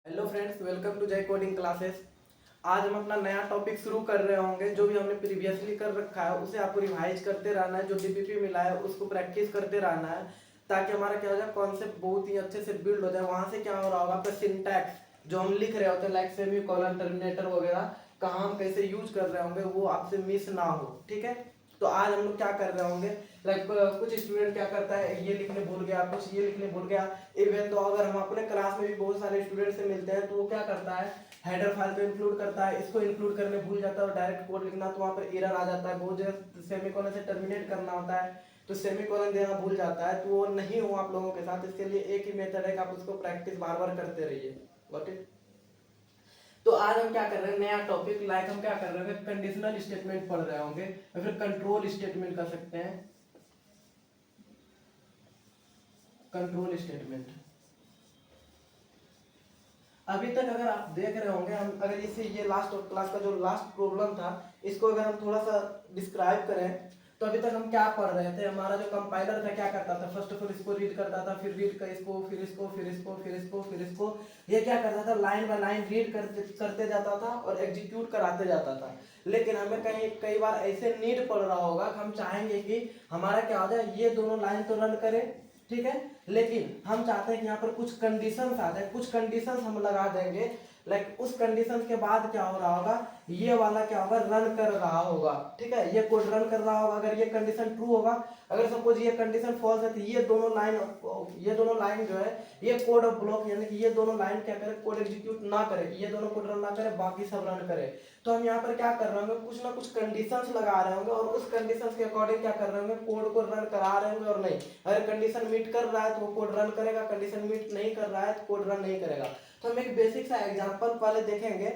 Hello friends, welcome to जय coding classes. आज हम अपना नया टॉपिक शुरू कर रहे होंगे। जो भी हमने प्रीवियसली कर रखा है उसे आपको रिवाइज करते रहना है। जो डीपीपी मिला है उसको प्रैक्टिस करते रहना है, ताकि हमारा क्या हो जाए, कॉन्सेप्ट बहुत ही अच्छे से बिल्ड हो जाए। वहां से क्या हो रहा होगा, आपका सिंटैक्स जो हम लिख रहे होते हैं लाइक सेमी कॉलन टर्मिनेटर वगैरह, कहाँ हम कैसे यूज कर रहे होंगे वो आपसे मिस ना हो। ठीक है, तो आज हम लोग क्या कर रहे होंगे, लाइक कुछ स्टूडेंट क्या करता है, ये लिखने भूल गया, कुछ ये लिखने भूल गया। इवन तो अगर हम अपने क्लास में भी बहुत सारे स्टूडेंट से मिलते हैं तो वो क्या करता है, हेडर फाइल को इंक्लूड करता है, इसको इंक्लूड करने भूल जाता है और डायरेक्ट कोड लिखना, तो वहाँ पर एरर आ जाता है। बहुत जगह सेमीकोलन से टर्मिनेट करना होता है तो सेमीकोलन देना भूल जाता है। तो वो नहीं हो आप लोगों के साथ, इसके लिए एक ही मेथड है कि आप उसको प्रैक्टिस बार बार करते रहिए। Got it. तो आज हम क्या कर रहे हैं, नया टॉपिक, लाइक हम क्या कर रहे हैं, कंडीशनल स्टेटमेंट पढ़ रहे होंगे या फिर कंट्रोल स्टेटमेंट कर सकते हैं। कंट्रोल स्टेटमेंट अभी तक अगर आप देख रहे होंगे, हम अगर इसे ये लास्ट क्लास का जो लास्ट प्रॉब्लम था इसको अगर हम थोड़ा सा डिस्क्राइब करें, तो अभी तक हम क्या पढ़ रहे थे। हमारा जो कंपाइलर था क्या करता था, फर्स्ट ऑफ ऑल इसको रीड करता था, फिर रीड कर इसको, फिर इसको, फिर इसको, फिर इसको, फिर इसको। ये क्या करता था, लाइन बाय लाइन रीड करते जाता था और एग्जीक्यूट कराते जाता था। लेकिन हमें कहीं कई बार ऐसे नीड पड़ रहा होगा कि हम चाहेंगे कि हमारा क्या हो जाए, ये दोनों लाइन तो रन करे, ठीक है, लेकिन हम चाहते हैं कि यहाँ पर कुछ कंडीशंस आ जाए, कुछ कंडीशंस हम लगा देंगे। लाइक उस कंडीशंस के बाद क्या हो रहा होगा, ये वाला क्या होगा, रन कर रहा होगा। ठीक है, ये कोड रन कर रहा होगा। अगर ये कंडीशन ट्रू होगा, अगर सपोज ये कंडीशन फॉल्स है, तो ये दोनों लाइन जो है, ये कोड ऑफ ब्लॉक, यानी कि ये दोनों लाइन क्या करे, कोड एग्जीक्यूट ना करे, ये दोनों कोड रन ना करे, बाकी सब रन करे। तो हम यहाँ पर क्या कर रहे होंगे, कुछ ना कुछ कंडीशंस लगा रहे होंगे और उस कंडीशंस के अकॉर्डिंग क्या कर रहे होंगे, कोड को रन करा रहे होंगे और नहीं। अगर कंडीशन मीट कर रहा है तो वो कोड रन करेगा, कंडीशन मीट नहीं कर रहा है तो कोड रन नहीं करेगा। तो हम एक बेसिक सा एग्जांपल पहले देखेंगे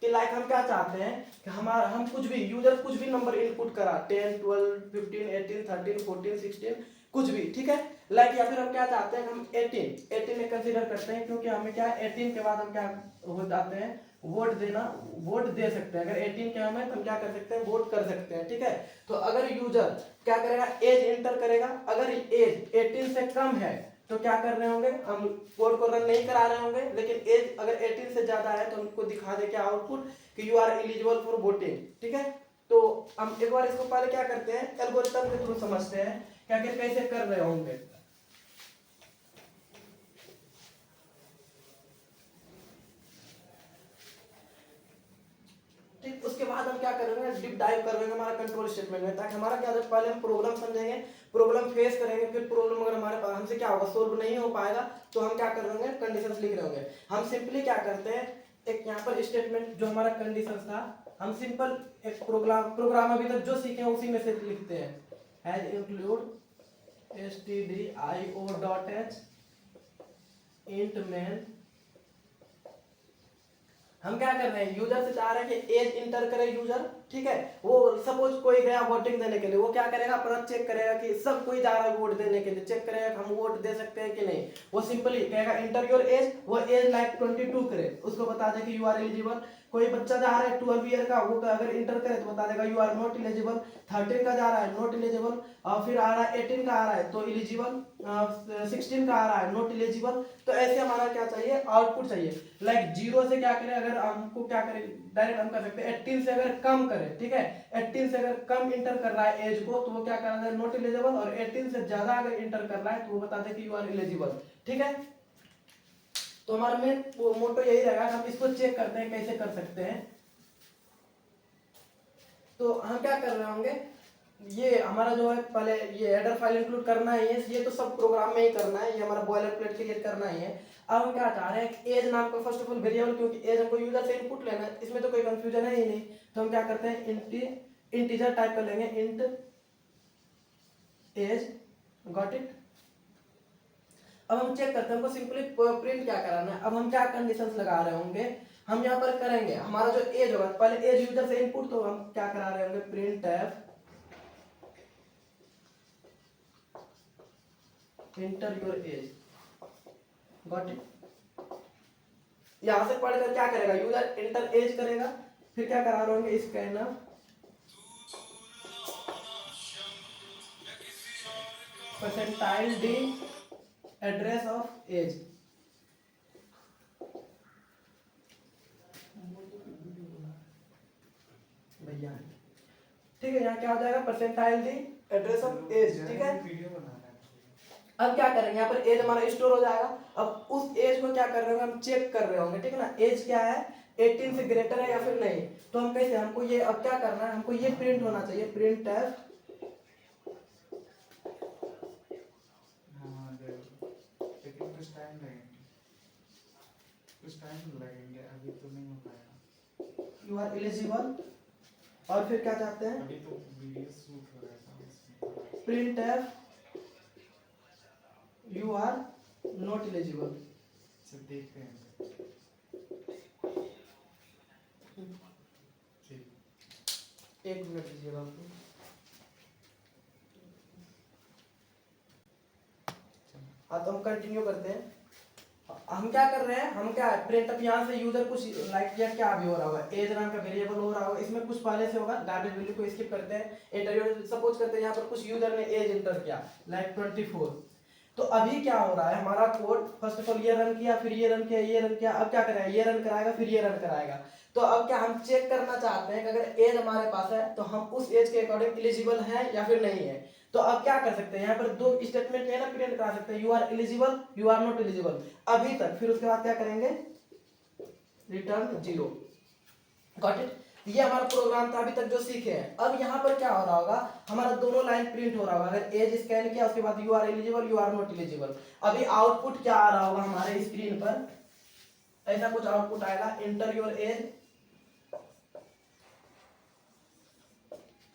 कि लाइक हम क्या चाहते हैं कि हम कुछ भी यूजर कुछ भी नंबर इनपुट करा, 10 12 15 18 13 14 16 कुछ भी, ठीक है। लाइक या फिर हम क्या चाहते हैं, हम 18 में कंसीडर करते हैं, क्योंकि हमें क्या 18 के बाद हम क्या हो जाते हैं, वोट दे सकते हैं। अगर 18 के हम है तो हम क्या कर सकते हैं, वोट कर सकते हैं। ठीक है, तो अगर यूजर क्या करेगा, एज एंटर करेगा, अगर एज 18 से कम है तो क्या कर रहे होंगे, हम कोड को रन नहीं करा रहे होंगे। लेकिन एज अगर 18 से ज्यादा है तो हमको दिखा दे क्या आउटपुट, कि you are eligible for voting. ठीक है, तो हम एक बार इसको पहले क्या करते हैं, एल्गोरिथम के थ्रू समझते हैं क्या कैसे कर रहे होंगे। ठीक, उसके बाद हम क्या करेंगे, डीप डाइव करेंगे हमारा कंट्रोल स्टेटमेंट में, ताकि हमारा क्या होता है, पहले हम प्रॉब्लम समझेंगे, प्रॉब्लम फेस करेंगे, फिर प्रॉब्लम अगर हमारे पास हमसे क्या होगा, सोल्व नहीं हो पाएगा, तो हम क्या कर रहे होंगे, कंडीशंस लिख रहे होंगे। हम सिंपली क्या करते हैं, एक यहाँ पर स्टेटमेंट जो हमारा कंडीशंस था, हम सिंपल एक प्रोग्राम अभी तक जो सीखे हैं उसी में से लिखते हैं, has include stdio.h int main। हम क्या कर रहे हैं, यूजर से चाह रहे हैं कि एज इंटर करे यूजर। ठीक है, वो सपोज कोई गया वोटिंग देने के लिए, वो क्या करेगा, अपना चेक करेगा कि सब कोई जा रहा है वोट देने के लिए, चेक करेगा हम वोट दे सकते हैं कि नहीं। वो सिंपली कहेगा इंटर योर एज, वो एज लाइक 22 करे, उसको बता दे कि यू आर एलिजिबल। कोई बच्चा जा रहा है 12 ईयर का, वो अगर इंटर करे तो बता देगा यू आर नॉट एलिजिबल। 13 का जा रहा है नॉट एलिजिबल, और फिर आ रहा है 18 का आ रहा है तो एलिजिबल, 16 का आ रहा है नॉट एलिजिबल। तो ऐसे हमारा क्या चाहिए, आउटपुट चाहिए। लाइक जीरो से क्या करें, अगर हमको क्या करें, डायरेक्ट हम कर सकते हैं 18 से अगर कम करें। ठीक है, 18 से अगर कम इंटर कर रहा है एज को तो वो क्या कर रहा है, नॉट एलिजिबल, और 18 से ज्यादा अगर इंटर कर रहा है तो वो बता दे कि यू आर एलिजिबल। ठीक है, तो हमारा मेन मोटो यही रहेगा, हम इसको चेक करते हैं कैसे कर सकते हैं। तो हम क्या कर रहे होंगे, ये हमारा जो है, पहले ये हेडर फाइल इंक्लूड करना ही है, ये तो सब प्रोग्राम में ही करना है, ये हमारा बॉयलर प्लेट क्रिएट करना ही है। अब हम क्या चाह रहे हैं, एज नाम का फर्स्ट ऑफ ऑल वेरिएबल, क्योंकि एज हमको यूजर से इनपुट लेना है, इसमें तो कोई कंफ्यूजन है ही नहीं। तो हम क्या करते हैं, इंटीजर टाइप कर लेंगे, इंट एज। Got it. अब हम चेक करते हैं, हमको सिंपली प्रिंट क्या कराना है। अब हम क्या कंडीशंस लगा रहे होंगे, हम यहाँ पर करेंगे हमारा जो एज होगा, पहले एज यूजर से इनपुट, तो हम क्या करा रहे होंगे, print F inter your age. Got it. यहां से पढ़कर क्या करेगा, यूजर इंटर एज करेगा, फिर क्या करा रहे होंगे, scanner percentile D address of age. है, यहाँ क्या हो जाएगा percentile D address of age, ठीक है। वीडियो बना रहा है। अब क्या करेंगे, यहाँ पर एज हमारा स्टोर हो जाएगा। अब उस एज को क्या कर रहे होंगे, हम चेक कर रहे होंगे, ठीक है ना। एज क्या है, 18 से ग्रेटर है या फिर नहीं। तो हम कैसे, हमको ये अब क्या करना है, हमको ये प्रिंट होना चाहिए, प्रिंट एफ हाँ लेकिन कुछ टाइम लगेंगे, अभी तो नहीं हो पाएगा। यू आर एलिजिबल, और फिर क्या चाहते हैं, अभी तो वीडियो शूट हो रहा था, print F you are not eligible. सब देखते हैं। एक मिनट दीजिएगा आपको। हाँ तो हम कंटिन्यू करते हैं। हम क्या कर रहे हैं, हम क्या प्रिंट अप यहाँ से यूजर कुछ लाइक किया, क्या भी हो रहा होगा, एज नाम का वेरिएबल हो रहा होगा, इसमें कुछ पहले से होगा, गार्बेज वैल्यू को स्किप करते हैं, इंटर सपोज करते हैं यहाँ पर कुछ यूजर ने एज इंटर किया लाइक 24। तो अभी क्या हो रहा है, हमारा कोड फर्स्ट ऑफ ऑल ये रन किया, फिर ये रन किया, ये रन किया, अब क्या करेगा, ये रन कराएगा, फिर ये रन कराएगा। तो अब क्या हम चेक करना चाहते हैं कि अगर एज हमारे पास है तो हम उस एज के अकॉर्डिंग एलिजिबल है या फिर नहीं है। तो अब क्या कर सकते हैं, यहाँ पर दो स्टेटमेंट है ना प्रिंट करा सकते हैं, you are eligible, you are not eligible अभी तक, फिर उसके बाद क्या करेंगे, रिटर्न 0। Got it. ये हमारा प्रोग्राम था अभी तक जो सीखे हैं। अब यहाँ पर क्या हो रहा होगा, हमारा दोनों लाइन प्रिंट हो रहा होगा, अगर एज स्कैन किया उसके बाद you are eligible, you are not eligible. अभी आउटपुट क्या आ रहा होगा हमारे स्क्रीन पर, ऐसा कुछ आउटपुट आएगा, इंटर योर एज,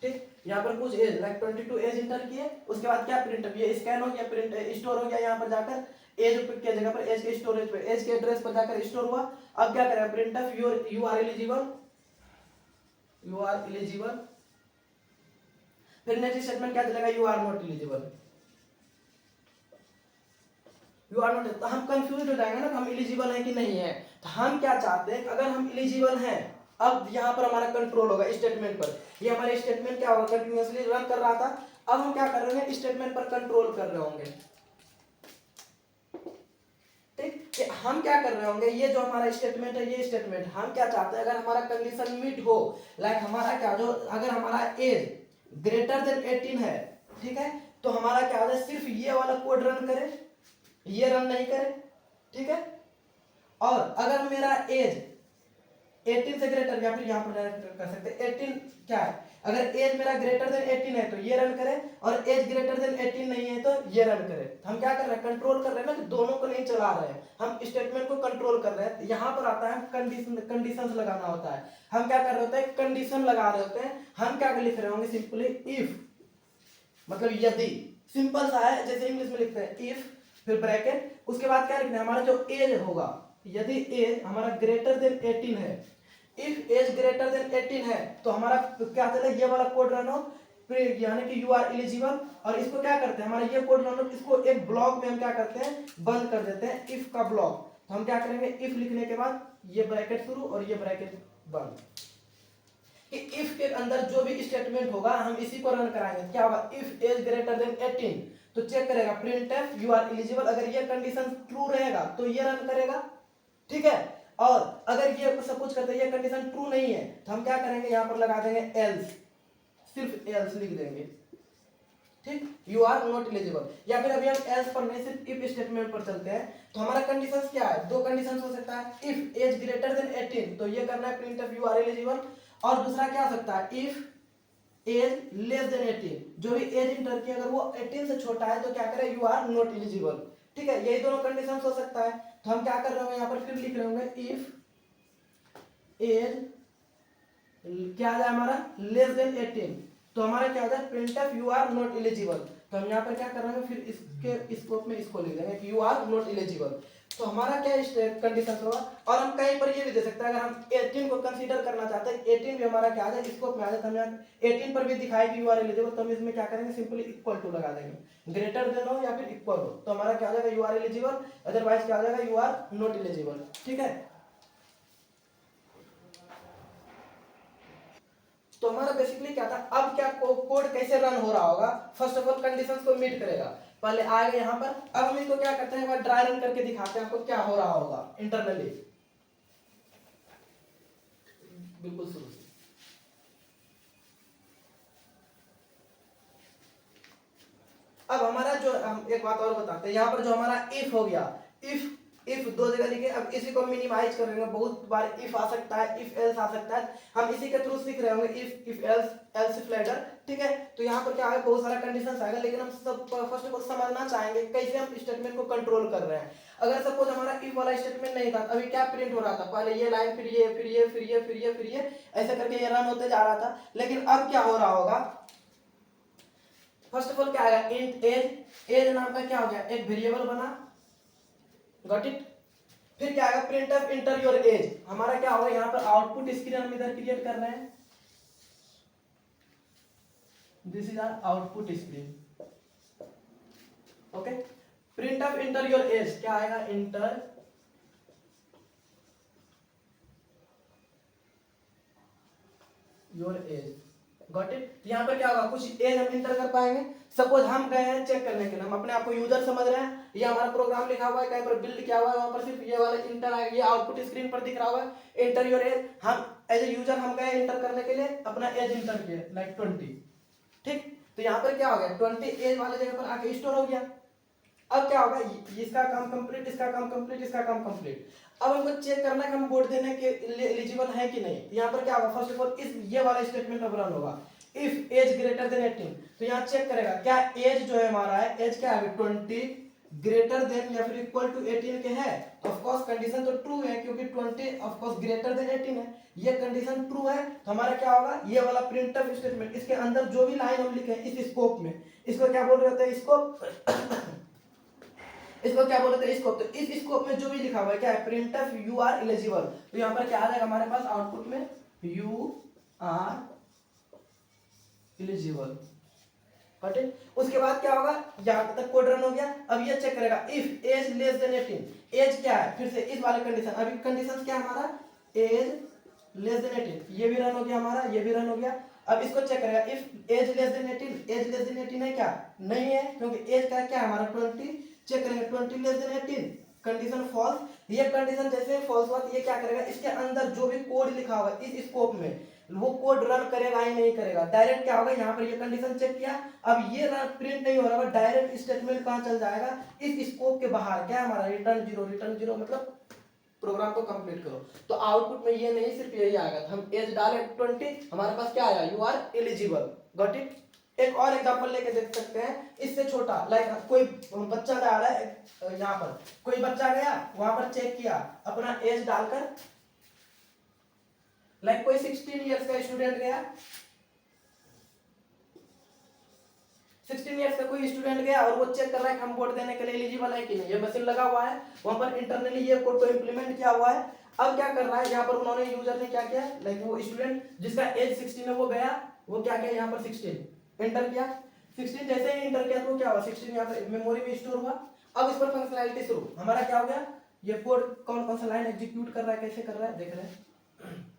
ठीक। यहाँ पर कुछ एज लाइक 22 एज इंटर किए, उसके बाद क्या प्रिंट, ये स्कैन हो गया, प्रिंट स्टोर हो गया, यहाँ पर जाकर एज की जगह पर एज के स्टोरेज पे, एज के एड्रेस पर जाकर स्टोर हुआ। अब क्या करेगा, print of you are eligible, you are eligible, फिर नेक्स्ट स्टेटमेंट क्या चलेगा, you are not eligible, you are not. तो हम कंफ्यूज हो जाएंगे ना कि हम एलिजिबल हैं कि नहीं है। तो हम क्या चाहते हैं, अगर हम एलिजिबल हैं, अब यहाँ पर हमारा कंट्रोल होगा स्टेटमेंट पर, ये हमारे स्टेटमेंट क्या होगा, कंटिन्यूअसली रन कर रहा था, अब हम क्या कर रहे हैं, स्टेटमेंट पर कंट्रोल कर रहे होंगे, ठीक। कि हम क्या कर रहे होंगे, ये जो हमारा स्टेटमेंट है, ये स्टेटमेंट हम क्या चाहते हैं, अगर हमारा कंडीशन मीट हो, लाइक हमारा क्या जो, अगर हमारा एज ग्रेटर देन 18 है, ठीक है, तो हमारा क्या होता है, सिर्फ ये वाला कोड रन करे, ये रन नहीं करे, ठीक है। और अगर मेरा एज 18 से ग्रेटर, या फिर यहाँ पर कर सकते हैं 18 क्या है, अगर एज मेरा ग्रेटर देन 18 है तो ये रन करे, और एज ग्रेटर देन 18 नहीं है तो ये रन करे। हम क्या कर रहे हैं, कंट्रोल कर रहे हैं ना, कि दोनों को नहीं चला रहे हैं, हम स्टेटमेंट को कंट्रोल कर रहे हैं। यहाँ पर आता है कंडीशंस लगाना होता है। हम क्या कर रहे होते हैं, कंडीशन लगा रहे होते हैं। हम क्या लिख रहे होंगे, सिंपली इफ, मतलब यदि, सिंपल सा है, जैसे इंग्लिश में लिखते हैं इफ, फिर ब्रैकेट, उसके बाद क्या लिखना है, हमारा जो एज होगा, यदि एज हमारा ग्रेटर देन 18 है, इफ एज ग्रेटर देन 18 है, तो हमारा क्या चले, ये वाला कोड रन हो, यानी कि यू आर एलिजिबल। और इसको क्या करते हैं, हमारा ये कोड रन हो, इसको एक ब्लॉक में हम क्या करते हैं, बंद कर देते हैं, इफ का ब्लॉक। तो हम क्या करेंगे, इफ लिखने के बाद ये ब्रैकेट शुरू और ये ब्रैकेट बंद, कि इफ के अंदर जो भी स्टेटमेंट होगा हम इसी को रन कराएंगे। क्या होगा, इफ एज ग्रेटर देन 18, तो चेक करेगा print F you are eligible, अगर ये कंडीशन ट्रू रहेगा तो ये रन करेगा, ठीक है। और अगर ये सपोज करते हैं ये कंडीशन ट्रू नहीं है, तो हम क्या करेंगे, यहां पर लगा देंगे एल्स, सिर्फ एल्स लिख देंगे, ठीक, यू आर नॉट एलिजिबल। या फिर अभी हम एल्स पर नहीं, सिर्फ इफ स्टेटमेंट पर चलते हैं। तो हमारा कंडीशन क्या है, दो कंडीशन हो सकता है, इफ एज ग्रेटर देन 18 तो ये करना है print F you are eligible, और दूसरा क्या हो सकता है, इफ एज लेस देन 18, जो भी एज इंटर किया अगर वो 18 से छोटा है तो क्या करें, यू आर नॉट एलिजिबल, ठीक है। यही दोनों कंडीशन हो सकता है। तो हम क्या कर रहे होंगे, यहाँ पर फिर लिख रहे होंगे इफ एज क्या है हमारा, लेस देन 18, तो हमारा क्या होता है, print of you are not eligible. तो हम यहाँ पर क्या कर रहे हैं, फिर इसके स्कोप में इसको लिख देंगे कि यू आर नॉट एलिजिबल। तो हमारा क्या कंडीशन होगा। और हम कहीं पर ये भी दे सकते हैं, अगर हम 18 को कंसीडर करना चाहते हैं, 18 भी हमारा क्या आ जाए, स्कोप में आ जाए, तो हम यहाँ 18 पर भी दिखाए कि यू आर एलिजिबल, तो हम इसमें क्या करेंगे, सिंपली इक्वल टू लगा देंगे, ग्रेटर देन हो या फिर इक्वल हो, तो हमारा क्या आ जाएगा, यू आर एलिजिबल, अदरवाइज क्या आ जाएगा, यू आर नॉट एलिजिबल, ठीक है। तो हमारा बेसिकली क्या था, अब क्या कोड कैसे रन हो रहा होगा, फर्स्ट ऑफ ऑल कंडीशंस को मीट करेगा, पहले आएगा यहाँ पर। अब हम इसको क्या करते हैं, एक बार ड्राई रन करके दिखाते हैं आपको क्या हो रहा होगा इंटरनली, बिल्कुल शुरू से। हम एक बात और बताते हैं, यहाँ पर जो हमारा इफ हो गया, इफ दो जगह लिखे, अब इसी को मिनिमाइज करेंगे, बहुत बार इफ आ सकता है, इफ एल्स आ सकता है, हम इसी के थ्रू सीख रहे होंगे, इफ एल्स इफ लेटर, ठीक है। तो यहाँ पर क्या है, बहुत सारा कंडीशन आएगा, लेकिन हम सब फर्स्ट ऑफ ऑल समझना चाहेंगे कैसे हम स्टेटमेंट को कंट्रोल कर रहे हैं। अगर सपोज हमारा इफ वाला स्टेटमेंट नहीं था, अभी क्या प्रिंट हो रहा था, पहले ये लाइन, फिर ये, फिर ये, फिर ये, फिर ये, फिर ये, ऐसे करके ये रन होते जा रहा था। लेकिन अब क्या हो रहा होगा, फर्स्ट ऑफ ऑल क्या आएगा, इंट एज, एज नाम का क्या हो गया, एक वेरिएबल बना, गॉट इट। फिर क्या आएगा, प्रिंटफ इंटर योर एज, हमारा क्या होगा, यहाँ पर आउटपुट स्क्रीन हम इधर क्रिएट कर रहे हैं, this is our output screen, okay. Printf enter your age क्या आएगा, enter your age, got it. यहाँ पर क्या होगा, कुछ एज हम इंटर कर पाएंगे। सपोज हम गए हैं चेक करने के लिए, हम अपने आप को यूजर समझ रहे हैं, ये हमारा प्रोग्राम लिखा हुआ है, कहीं पर बिल्ड किया हुआ है, वहां पर सिर्फ ये वाला इंटर आएगा, ये आउटपुट स्क्रीन पर दिख रहा हुआ है, इंटर योर एज। हम एज ए यूजर हम गए इंटर करने के लिए, अपना एज इंटर किए, लाइक 20, ठीक। तो यहाँ पर क्या हो गया, 20 एज वाले जगह पर आके स्टोर हो गया। अब क्या होगा, इसका काम कंप्लीट, इसका काम कंप्लीट, इसका काम कंप्लीट। अब हमको चेक करना है कि हम वोट देने के लिए एलिजिबल है कि नहीं। यहाँ पर क्या होगा, फर्स्ट ऑफ ऑल इस ये वाला स्टेटमेंट अब रन होगा, इफ एज ग्रेटर देन 18, तो यहाँ चेक करेगा क्या एज जो है हमारा है, एज क्या है 20 ग्रेटर देन या फिर इक्वल टू 18 के है। ऑफ कोर्स कंडीशन तो ट्रू है, क्योंकि 20 ऑफ कोर्स ग्रेटर देन 18 है, ये कंडीशन ट्रू है। तो हमारा क्या होगा, ये वाला प्रिंटफ स्टेटमेंट, इसके अंदर जो भी लाइन हम लिखे हैं इस स्कोप में, इसको क्या बोल रहे होते हैं, स्कोप इसको क्या बोलते हैं, स्कोप। तो इस स्कोप में जो भी लिखा हुआ है क्या है, प्रिंटफ यू आर एलिजिबल, तो यहाँ पर क्या आ जाएगा हमारे पास आउटपुट में, यू आर एलिजिबल, ठीक। उसके बाद क्या होगा, यहाँ तक कोड रन हो गया। अब ये चेक करेगा if age less than 18, age क्या है, फिर से इस वाले कंडीशन, अभी कंडीशन क्या है हमारा, एज लेस देन 18, ये भी रन हो गया हमारा, ये भी रन हो गया। अब इसको चेक करेगा, if age less than 18, age less than 18 है क्या, नहीं है, क्योंकि एज का क्या है हमारा 20, चेक करेंगे 20 लेस देन 18, कंडीशन फॉल्स। ये कंडीशन जैसे फॉल्स हुआ, ये क्या करेगा, इसके अंदर जो भी कोड लिखा हुआ है इस स्कोप में, वो कोड रन करेगा ही नहीं करेगा, डायरेक्ट क्या होगा, यहाँ पर ये कंडीशन चेक किया, अब ये प्रिंट नहीं हो रहा, डायरेक्ट स्टेटमेंट कहाँ चल जाएगा, इस स्कोप के बाहर, क्या है हमारा रिटर्न जीरो, रिटर्न जीरो मतलब प्रोग्राम को कंप्लीट करो। तो आउटपुट में ये नहीं, सिर्फ यही आएगा। हम एज डाले 20, हमारे पास क्या आया, you are eligible, got it. एक और एग्जांपल लेके देख सकते हैं, इससे छोटा, लाइक कोई बच्चा जा रहा है, यहाँ पर कोई बच्चा गया, वहां पर चेक किया अपना एज डालकर, लाइक कोई 16 इयर्स का स्टूडेंट गया, 16 इयर्स का कोई स्टूडेंट गया और वो चेक कर रहा है कि हम वोट देने के लिए एलिजिबल है कि नहीं। ये मशीन लगा हुआ है, वहां पर इंटरनली ये कोड को इंप्लीमेंट किया हुआ है। अब क्या कर रहा है, यहाँ पर उन्होंने यूजर ने क्या किया, लाइक वो स्टूडेंट जिसका एज 16 है वो गया, वो क्या किया, यहाँ पर 16 एंटर किया, 16 जैसे ही एंटर किया तो क्या हुआ, 16 यहाँ पर मेमोरी में स्टोर हुआ। अब इस पर फंक्शनैलिटी शुरू, हमारा क्या हो गया, ये कोड कौन कौन सा लाइन एग्जीक्यूट कर रहा है, कैसे कर रहा है, देख रहे हैं।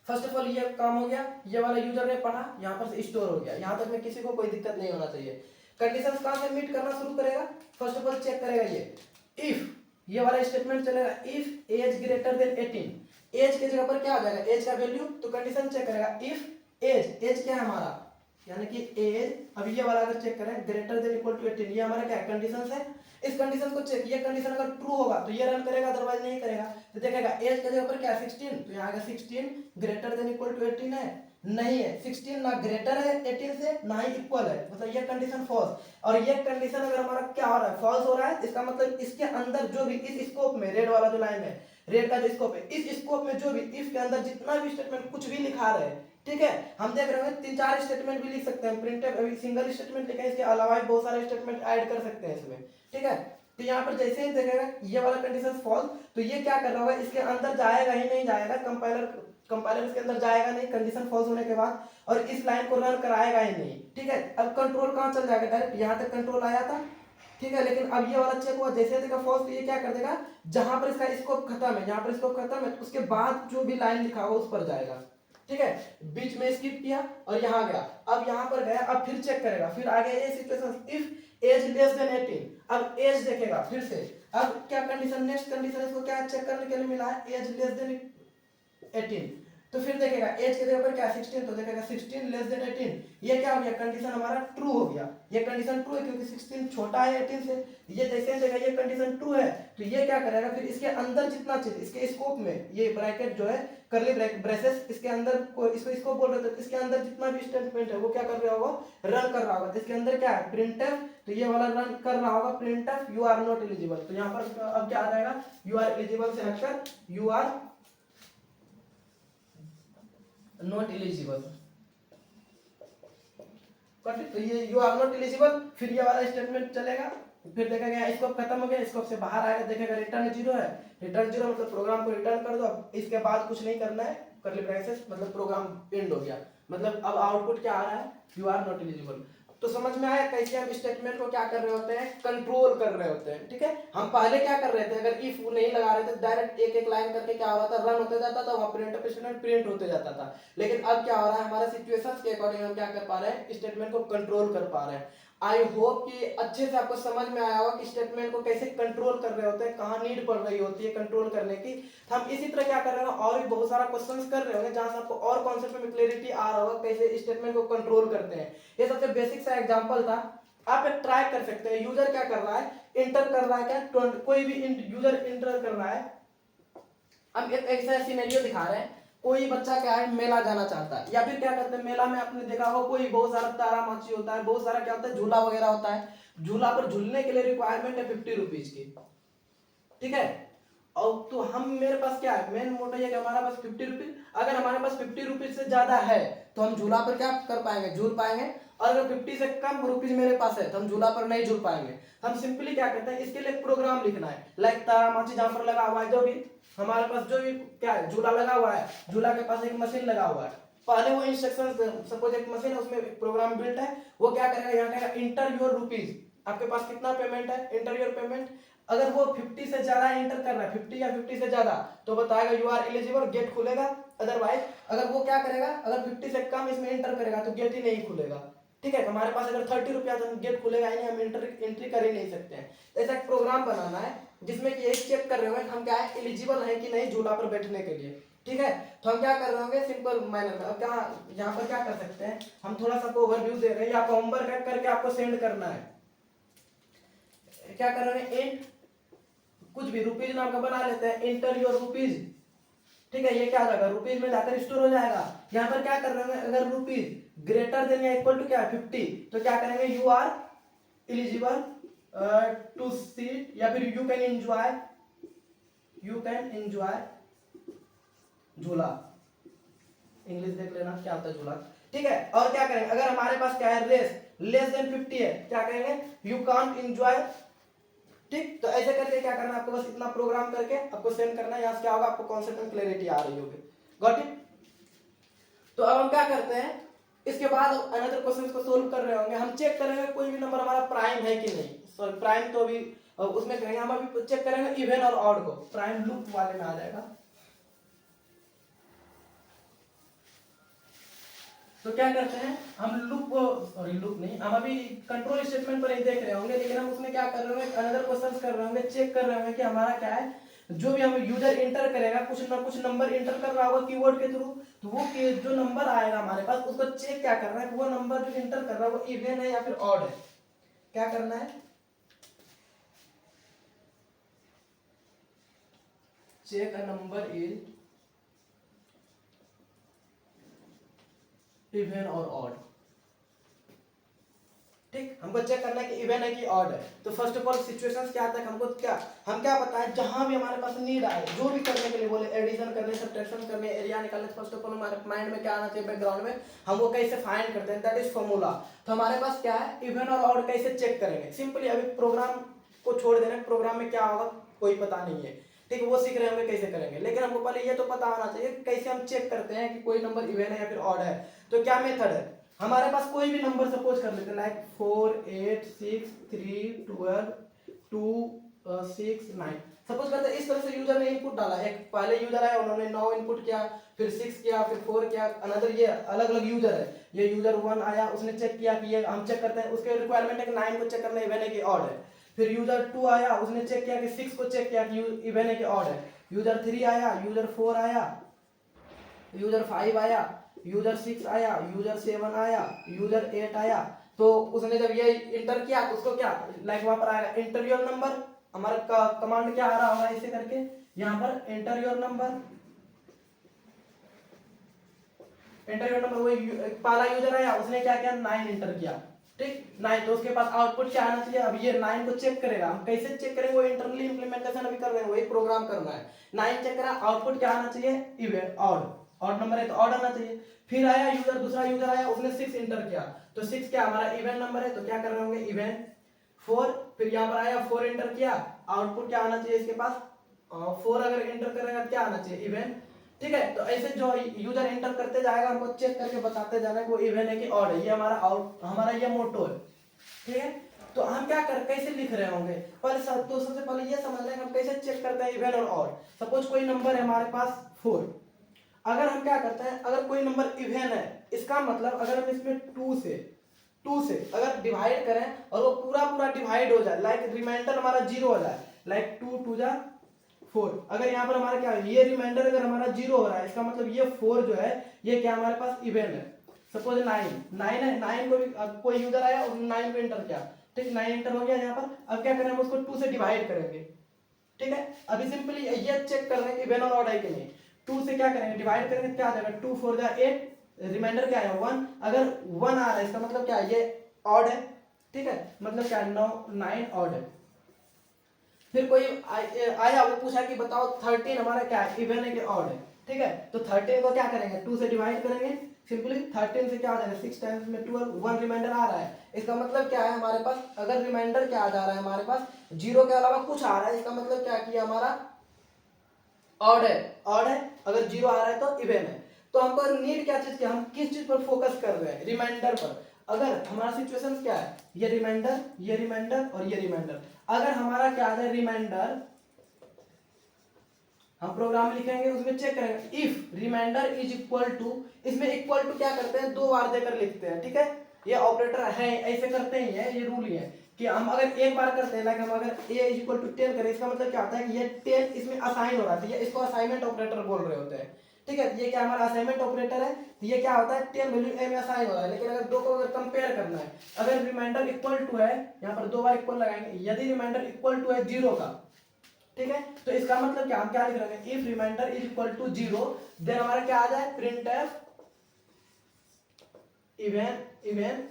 फर्स्ट ऑफ ऑल ये काम हो गया, ये वाला यूजर ने पढ़ा, यहाँ पर से स्टोर हो गया, यहाँ तक में किसी को कोई दिक्कत नहीं होना चाहिए। कंडीशंस कहाँ से मीट करना शुरू करेगा, फर्स्ट ऑफ ऑल चेक करेगा ये इफ, ये वाला स्टेटमेंट चलेगा, if age greater than 18, age के जगह पर क्या आ जाएगा, एज का वैल्यू, तो कंडीशन चेक करेगा इफ एज, एज क्या है हमारा, यानी कि एज, अब ये वाला अगर चेक करें ग्रेटर देन इक्वल टू 18, ये हमारा क्या है, कंडीशन है। इस कंडीशन को चेक, ये कंडीशन अगर ट्रू होगा तो ये रन करेगा, अदरवाइज नहीं करेगा। तो देखेगा एज के जगह पर क्या 16, तो यहाँ आएगा 16 ग्रेटर देन इक्वल टू 18 है, नहीं है, 16 ना ग्रेटर है 18 से, ना ही इक्वल है, मतलब ये कंडीशन फॉल्स। और ये कंडीशन अगर हमारा क्या हो रहा है, फॉल्स हो रहा है, इसका मतलब इसके अंदर जो भी इस स्कोप में, रेड वाला जो लाइन है, रेड का जो स्कोप है, इस स्कोप में जो भी इफ के अंदर जितना भी स्टेटमेंट कुछ भी लिखा रहे, ठीक है, हम देख रहे हैं 3-4 स्टेटमेंट भी लिख सकते हैं, प्रिंटफ अभी सिंगल स्टेटमेंट लिखा है, इसके अलावा भी बहुत सारे स्टेटमेंट ऐड कर सकते हैं इसमें, ठीक है। तो यहाँ पर जैसे ही देखेगा ये वाला कंडीशन फॉल्स, तो ये क्या कर रहा होगा, इसके अंदर जाएगा ही नहीं जाएगा, कंपाइलर इसके अंदर जाएगा नहीं कंडीशन फॉल्स होने के बाद, और इस लाइन को रन कराएगा ही नहीं, ठीक है। अब कंट्रोल कहाँ चल जाएगा, डायरेक्ट यहाँ तक कंट्रोल आया था, ठीक है, लेकिन अब ये वाला चेक हुआ, जैसे देगा फॉल्स, तो ये क्या कर देगा, जहां पर इसका स्कोप खत्म है, यहाँ पर स्कोप खत्म है, उसके बाद जो भी लाइन लिखा हुआ उस पर जाएगा, ठीक है। बीच में स्किप किया और यहाँ गया, अब यहाँ पर गया, अब फिर चेक करेगा, फिर आगे ये situation if age less than 18, अब एज देखेगा फिर से, अब क्या कंडीशन, नेक्स्ट कंडीशन इसको क्या चेक करने के लिए मिला है, एज लेस देन 18, तो फिर देखेगा एज के जगह पर क्या 16, तो देखेगा 16 लेस देन 18, ये क्या हो गया कंडीशन हमारा ट्रू हो गया, ये कंडीशन ट्रू है क्योंकि 16 छोटा है 18 से, ये जैसे देगा ये कंडीशन ट्रू है, तो ये क्या करेगा फिर इसके अंदर जितना चीज इसके स्कोप में, ये ब्रैकेट जो है करली ब्रेसेस इसके अंदर को इसको स्कोप बोल रहे थे, इसके अंदर जितना भी स्टेटमेंट है वो क्या कर रहा होगा, रन कर रहा होगा, तो इसके अंदर क्या है प्रिंटफ, तो ये वाला रन कर रहा होगा printf you are not eligible, तो यहाँ पर अब क्या आ जाएगा यू आर एलिजिबल से हटकर यू आर नॉट एलिजिबल, तो ये यू आर नॉट एलिजिबल, फिर ये वाला स्टेटमेंट चलेगा, फिर देखा गया स्कोप खत्म हो गया, स्कोप से बाहर आएगा, देखेगा रिटर्न 0 है, रिटर्न 0 मतलब प्रोग्राम को रिटर्न कर दो, अब इसके बाद कुछ नहीं करना है, करली ब्रैकेट्स मतलब प्रोग्राम एंड हो गया, मतलब अब आउटपुट क्या आ रहा है यू आर नॉट एलिजिबल। तो समझ में आया कैसे हम स्टेटमेंट को क्या कर रहे होते हैं, कंट्रोल कर रहे होते हैं, ठीक है। हम पहले क्या कर रहे थे, अगर इफ नहीं लगा रहे थे डायरेक्ट एक एक लाइन करके क्या हो रहा था, रन होते जाता था, वहां प्रिंटफ स्टेटमेंट प्रिंट होते जाता था, लेकिन अब क्या हो रहा है हमारा सिचुएशंस के अकॉर्डिंग हम क्या कर पा रहे हैं, स्टेटमेंट को कंट्रोल कर पा रहे हैं। आई होप कि अच्छे से आपको समझ में आया होगा कि स्टेटमेंट को कैसे कंट्रोल कर रहे होते हैं, कहाँ नीड पड़ रही होती है कंट्रोल करने की। तो हम इसी तरह क्या कर रहे हैं और भी बहुत सारा क्वेश्चंस कर रहे होंगे जहां से आपको और कॉन्सेप्ट में क्लैरिटी आ रहा होगा कैसे स्टेटमेंट को कंट्रोल करते हैं। ये सबसे बेसिक सा एग्जांपल था, आप एक ट्राई कर सकते हैं। यूजर क्या कर रहा है, इंटर कर रहा है, क्या कोई भी यूजर इंटर कर रहा है। हम एक ऐसा सिनेरियो दिखा रहे हैं, कोई बच्चा क्या है मेला जाना चाहता है, या फिर क्या करते हैं मेला में आपने देखा हो कोई बहुत सारा तारा माची होता है, बहुत सारा क्या होता है झूला वगैरह होता है, झूला पर झूलने के लिए रिक्वायरमेंट है 50 रुपीज की, ठीक है। और तो हम मेरे पास क्या है, मेन मोटो ये कि हमारे पास 50 रुपीज, अगर हमारे पास 50 रुपीज से ज्यादा है तो हम झूला पर क्या कर पाएंगे, झूल पाएंगे, और अगर 50 से कम रुपीज मेरे पास है तो हम झूला पर नहीं झूल पाएंगे। हम सिंपली क्या कहते हैं, इसके लिए प्रोग्राम लिखना है, लाइक तारा माची जहां पर लगा हुआ है, जो भी हमारे पास जो भी क्या है झूला लगा हुआ है, झूला के पास एक मशीन लगा हुआ है, पहले वो इंस्ट्रक्शन, सपोज एक मशीन है उसमें एक प्रोग्राम बिल्ट है, वो क्या करेगा, यहाँ कहेगा इंटर योर रुपीज, आपके पास कितना पेमेंट है, इंटर योर पेमेंट। अगर वो 50 से ज्यादा इंटर कर रहा है, 50 या 50 से ज्यादा, तो बताएगा यू आर एलिजिबल, गेट खुलेगा। अदरवाइज अगर वो क्या करेगा, अगर 50 से कम इसमें इंटर करेगा तो गेट ही नहीं खुलेगा, ठीक है। हमारे पास अगर 30 रुपया तो गेट खुलेगा ही नहीं, हम एंट्री कर ही नहीं सकते हैं। ऐसा एक प्रोग्राम बनाना है जिसमें कि एक चेक कर रहे होंगे हम क्या है, एलिजिबल है कि नहीं झूला पर बैठने के लिए, ठीक है। तो हम क्या कर रहे होंगे सिंपल मैनर में, अब क्या यहाँ पर क्या कर सकते हैं, हम थोड़ा सा ओवरव्यू दे रहे हैं, आपको होमवर्क करके आपको सेंड करना है। क्या कर रहे हैं, इंट कुछ भी रुपीज नाम का बना लेते हैं, इंटर योर रुपीज, ठीक है। ये क्या हो जाएगा, रुपीज में जाकर स्टोर हो जाएगा। यहाँ पर क्या कर रहे हैं, अगर रुपीज ग्रेटर देन या इक्वल टू क्या 50, तो क्या करेंगे, you are eligible to seat, या फिर यू कैन एंजॉय झूला, इंग्लिश देख लेना क्या होता है झूला, ठीक है। और क्या करेंगे, अगर हमारे पास क्या है रेस लेस देन 50 है, क्या करेंगे, यू कांट एंजॉय, ठीक। तो ऐसे करके क्या करना है आपको, बस इतना प्रोग्राम करके आपको सेंड करना है, यहाँ से क्या होगा आपको कॉन्सेप्ट में क्लैरिटी आ रही होगी, गॉट इट। तो अब हम क्या करते हैं, इसके बाद अनदर क्वेश्चन को सोल्व कर रहे होंगे, हम चेक करेंगे कोई भी नंबर हमारा प्राइम है कि नहीं, सॉरी प्राइम तो अभी उसमें करेंगे, हम अभी चेक करेंगे इवन और ऑड को, प्राइम लूप वाले में आ जाएगा। तो क्या करते हैं हम लूप नहीं, हम अभी कंट्रोल स्टेटमेंट पर ही देख रहे होंगे, लेकिन हम उसमें क्या कर रहे होंगे, अनदर क्वेश्चंस कर रहे होंगे, चेक कर रहे होंगे कि हमारा क्या है, जो भी हम यूजर इंटर करेगा कुछ ना कुछ नंबर इंटर कर रहा होगा कीवर्ड के थ्रू, तो वो जो नंबर आएगा हमारे पास उसको चेक क्या करना है, वो नंबर जो इंटर कर रहा है वो इवन है या फिर ऑड है, क्या करना है, check a number is even और ऑड, ठीक। हमको चेक करना है कि इवन है कि ऑड है। तो फर्स्ट ऑफ ऑल सिचुएशंस क्या आता है, हमको क्या हम क्या बताएं, जहां भी हमारे पास नीड आए, जो भी करने के लिए बोले, एडिशन करने, सब्ट्रैक्शन करने, एरिया निकालने, फर्स्ट ऑफ ऑल हमारे माइंड में क्या आना चाहिए, बैकग्राउंड में हम वो कैसे फाइंड करते हैं, दैट इज फॉर्मूला। तो हमारे पास क्या है, इवन और ऑड कैसे चेक करेंगे, सिंपली अभी प्रोग्राम को छोड़ देना, प्रोग्राम में क्या होगा कोई पता नहीं है, ठीक है, वो सीख रहे होंगे कैसे करेंगे, लेकिन हमको पहले ये तो पता होना चाहिए कैसे हम चेक करते हैं कि कोई नंबर इवन है या फिर ऑड है। तो क्या मेथड है, हमारे पास कोई भी नंबर सपोज कर लेते हैं, लाइक 4 8 6 3 12 2 6 9, सपोज करते हैं इस तरह से यूजर ने इनपुट डाला, एक पहले यूजर आया उन्होंने 9 इनपुट किया, फिर 6 किया, फिर 4 किया, अनदर ये अलग अलग यूजर है, ये यूजर 1 आया उसने चेक किया कि ये हम चेक करते हैं, उसके रिक्वायरमेंट है कि 9 को चेक करना इवन है कि ऑड है, फिर यूजर 2 आया उसने चेक किया कि 6 को चेक किया कि इवन है कि ऑड है, यूजर 3 आया, यूजर 4 आया, यूजर 5 आया, यूजर 6 आया, यूजर 7 आया, यूजर 8 आया। तो उसने जब ये इंटर किया तो उसको क्या लाइक वहां पर आएगा इंटर योर नंबर। हमारा कमांड क्या आ रहा होगा ऐसे करके, यहाँ पर enter your number, enter your number. वही पहला यूजर आया, उसने क्या किया 9 एंटर किया, ठीक 9। तो उसके पास आउटपुट क्या आना चाहिए, अब ये 9 को चेक करेगा। हम कैसे चेक करेंगे, वो इंटरनली इंप्लीमेंटेशन अभी कर रहे हैं, वही प्रोग्राम करना है। 9 चेक करा, आउटपुट क्या आना चाहिए, इवन ऑड, ऑड नंबर है तो ऑड आना चाहिए। फिर आया यूजर, दूसरा यूजर आया, उसने 6 एंटर किया, तो 6 क्या हमारा इवन नंबर है, तो क्या कर रहे होंगे इवन 4। फिर यहाँ पर आया 4 एंटर किया, आउटपुट क्या आना चाहिए इसके पास 4। अगर एंटर करेगा क्या आना चाहिए इवन, ठीक है। तो ऐसे जो यूजर एंटर करते जाएगा, हमको चेक करके बताते जाना है वो इवन है कि ऑड है। ये हमारा हमारा ये मोटो है, ठीक है। तो हम क्या कर कैसे लिख रहे होंगे, पर तो सबसे पहले ये समझ लें हम कैसे चेक करते हैं इवन और ऑड। सपोज कोई नंबर है हमारे पास 4, अगर हम क्या करते हैं, अगर कोई नंबर इवन है, इसका मतलब अगर हम इसमें 2 से अगर डिवाइड करें और वो पूरा पूरा डिवाइड हो जाए, लाइक रिमाइंडर हमारा 0 हो जाए, लाइक 2 2 जा 4। अगर यहाँ पर हमारा क्या है, ये रिमाइंडर अगर हमारा 0 हो रहा है, इसका मतलब ये 4 जो है ये क्या हमारे पास इवन है। सपोज 9 है, 9 को भी अब कोई यूजर आया और 9 को एंटर किया, ठीक 9 एंटर हो गया यहाँ पर। अब क्या करें, हम उसको 2 से डिवाइड करेंगे, ठीक है। अभी सिंपली ये चेक कर रहे हैं कि इवन और ऑड है कि नहीं। 2 से क्या करेंगे, डिवाइड करेंगे, क्या आ जाएगा 2 4 जा 8, रिमाइंडर क्या है 1। अगर 1 आ रहा है इसका मतलब क्या है, ये ऑड है, ठीक है। मतलब क्या 9 ऑड है। फिर कोई आया, वो पूछा कि बताओ 13 हमारा क्या है, इवन है कि ऑड है, ठीक है। तो 13 को क्या करेंगे 2 से डिवाइड करेंगे, सिंपली 13 से क्या हो जाएगा 6 टाइम्स में 12, 1 रिमाइंडर आ रहा है। इसका मतलब क्या है हमारे पास, अगर रिमाइंडर क्या आ जा रहा है हमारे पास 0 के अलावा कुछ आ रहा है, इसका मतलब क्या कि हमारा ऑड है, ऑड है। अगर 0 आ रहा है तो इवन है। तो हमको नीड क्या चीज की, हम किस चीज पर फोकस कर रहे हैं, रिमाइंडर पर। अगर हमारा सिचुएशन क्या है, ये रिमाइंडर, ये रिमाइंडर और ये रिमाइंडर। अगर हमारा क्या है रिमाइंडर, हम प्रोग्राम लिखेंगे उसमें चेक करेंगे if reminder is equal to, इसमें इक्वल टू क्या करते हैं 2 बार देकर लिखते हैं, ठीक है। ये ऑपरेटर है ऐसे करते ही है, ये रूल ही है कि हम अगर एक बार करते हैं, लाइक हम अगर a इज इक्वल टू 10 करें, इसका मतलब क्या होता है कि ये 10 इसमें असाइन हो रहा है, इसको असाइनमेंट ऑपरेटर बोल रहे होते हैं, ठीक है। ये क्या हमारा असाइनमेंट ऑपरेटर है, तो ये क्या होता है 10 वैल्यू a में असाइन हो रहा है। लेकिन अगर दो को अगर कंपेयर करना है, अगर रिमाइंडर इक्वल टू है, यहाँ पर 2 बार इक्वल लगाएंगे, यदि रिमाइंडर इक्वल टू है 0 का, ठीक है, तो इसका मतलब क्या, हम क्या लिख रहे हैं if reminder is equal to 0, then हमारा क्या आ जाए प्रिंटफ इवन इवन,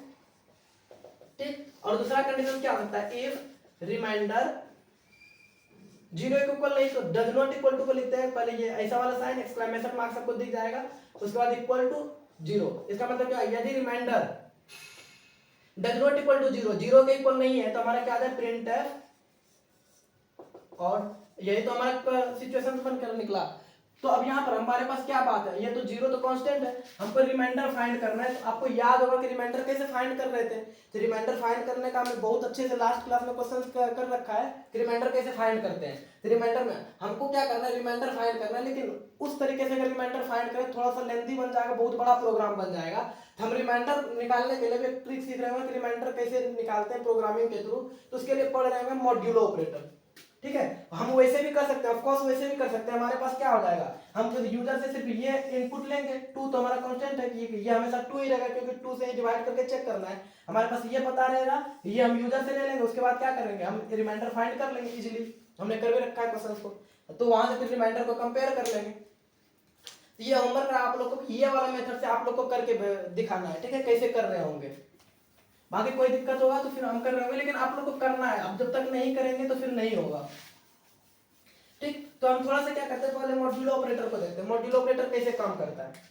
ठीक। और दूसरा कंडीशन क्या होता है, इफ रिमाइंडर 0 के इक्वल नहीं तो डज नॉट इक्वल टू को लिखते हैं, पहले ये ऐसा वाला साइन एक्सक्लेमेशन मार्क सबको दिख जाएगा, उसके बाद इक्वल टू 0। इसका मतलब क्या, यदि reminder does not equal to 0, 0 के इक्वल नहीं है, तो हमारा क्या आ जाए प्रिंटफ। और यही तो हमारा सिचुएशन बनकर निकला। तो अब यहाँ पर हमारे पास क्या बात है, ये तो 0 तो कांस्टेंट है, हमको रिमाइंडर फाइंड करना है। तो आपको याद होगा कि रिमाइंडर कैसे फाइंड कर रहे थे, तो रिमाइंडर फाइंड करने का हमने बहुत अच्छे से लास्ट क्लास में क्वेश्चन कर रखा है कि रिमाइंडर कैसे फाइंड करते हैं। तो रिमाइंडर में हमको क्या करना है, रिमाइंडर फाइंड करना है, लेकिन उस तरीके से अगर रिमाइंडर फाइंड करें थोड़ा सा लेंथी बन जाएगा, बहुत बड़ा प्रोग्राम बन जाएगा। तो हम रिमाइंडर निकालने के लिए भी एक ट्रिक सीख रहे होंगे कि रिमाइंडर कैसे निकालते हैं प्रोग्रामिंग के थ्रू। तो उसके लिए पढ़ रहे होंगे मॉड्यूलो ऑपरेटर, ठीक है। हम वैसे भी कर सकते हैं, ऑफ कोर्स वैसे भी कर सकते हैं। हमारे पास क्या हो जाएगा, हम यूजर से सिर्फ ये इनपुट लेंगे, 2 तो हमारा कांस्टेंट है कि ये हमेशा 2 ही रहेगा, क्योंकि 2 से ही डिवाइड करके चेक करना है। हमारे पास ये पता रहेगा, ये हम यूजर से ले लेंगे, उसके बाद क्या करेंगे हम रिमाइंडर फाइंड कर लेंगे इजीली, हमने कर भी रखा है क्वेश्चंस को। तो वहां से फिर रिमाइंडर को कंपेयर कर लेंगे। तो ये होमवर्क आप लोग को ये वाला मेथड से आप लोग को करके दिखाना है, ठीक है, कैसे कर रहे होंगे। बाकी कोई दिक्कत होगा तो फिर हम कर रहे होंगे, लेकिन आप लोग को करना है, अब जब तक नहीं करेंगे तो फिर नहीं होगा, ठीक। तो हम थोड़ा सा क्या करते हैं, पहले मॉड्यूलो ऑपरेटर को देखते हैं, मॉड्यूलो ऑपरेटर कैसे काम करता है।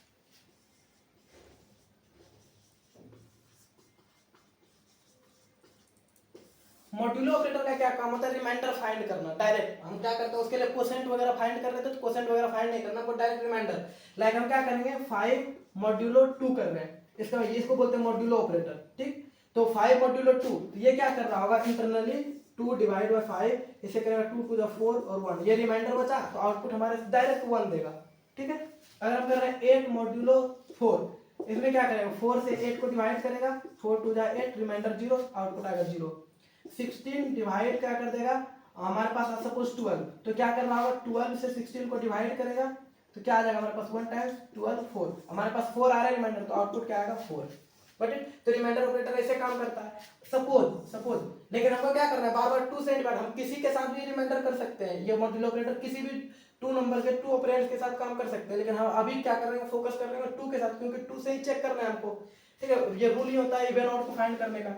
मॉड्यूलो ऑपरेटर का क्या काम होता है, रिमाइंडर फाइंड करना डायरेक्ट। हम क्या करते हैं उसके लिए कोसेंट वगैरह फाइंड कर रहे थे, तो कोसेंट वगैरह फाइंड नहीं करना, हमको डायरेक्ट रिमाइंडर। लाइक हम क्या करेंगे 5 मॉड्यूलो 2 कर रहे हैं, इसको बोलते हैं मॉड्यूलो ऑपरेटर, ठीक। तो 5 मॉड्यूलो 2, तो ये क्या कर रहा होगा इंटरनली 2 डिवाइड बाय 5, इसे करेगा 2 टू द 4 और 1, ये रिमाइंडर बचा, तो आउटपुट हमारे डायरेक्ट 1 देगा, ठीक है। अगर हम कर रहे हैं 8 मॉड्यूलो 4, इसमें क्या करेगा 4 से 8 को डिवाइड करेगा, 4 टू जा 8, रिमाइंडर 0, आउटपुट आएगा 0। 16 डिवाइड क्या कर देगा, हमारे पास सपोज 12, तो क्या करना होगा 12 से 16 को डिवाइड करेगा, तो क्या आ जाएगा हमारे पास 1 टाइम्स 12 4, हमारे पास 4 आ रहा है रिमाइंडर, तो आउटपुट क्या आएगा 4। बट तो रिमाइंडर ऑपरेटर ऐसे काम करता है। सपोज लेकिन हमको क्या करना है, बार बार 2 से डिवाइड, हम किसी के साथ भी रिमाइंडर कर सकते हैं, ये मॉड्यूल ऑपरेटर किसी भी 2 नंबर के 2 ऑपरेंड्स के साथ काम कर सकते हैं, लेकिन हम अभी क्या कर रहे हैं, फोकस कर रहे हैं 2 के साथ, क्योंकि 2 से ही चेक करना है हमको। ठीक है, ये रूल ही होता है इवन आउट को फाइंड करने का।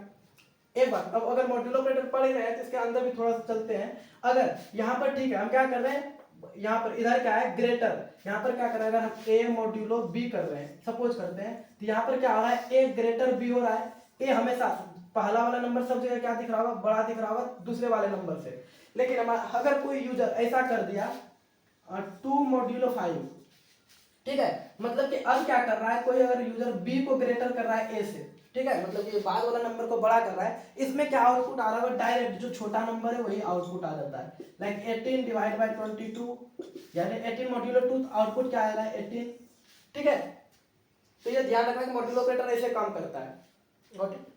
एक बात, अब अगर मॉड्यूल ऑपरेटर पढ़ ही रहे हैं तो इसके अंदर भी थोड़ा सा चलते हैं। अगर यहाँ पर ठीक है, हम क्या कर रहे हैं, यहाँ पर इधर क्या है ग्रेटर, यहाँ पर क्या कर रहे हैं, अगर हम ए मॉड्यूलो बी कर रहे हैं सपोज करते हैं, तो यहाँ पर क्या हो रहा है, ए ग्रेटर बी हो रहा है। ए हमेशा पहला वाला नंबर सब जगह क्या दिख रहा होगा, बड़ा दिख रहा होगा दूसरे वाले नंबर से। लेकिन अगर कोई यूजर ऐसा कर दिया 2 मॉड्यूलो 5, ठीक है, मतलब कि अब क्या कर रहा है, कोई अगर यूजर बी को ग्रेटर कर रहा है ए से, ठीक है, मतलब कि बाद वाला नंबर को बड़ा कर रहा है, इसमें क्या आउटपुट आ रहा है, डायरेक्ट जो छोटा नंबर है वही आउटपुट आ जाता है। लाइक 18 डिवाइड बाय 22, यानी 18 मॉड्यूलो 2, आउटपुट क्या आ रहा है 18। ठीक है, तो ये ध्यान रखना कि मॉड्यूल ऑपरेटर ऐसे काम करता है। गॉट इट,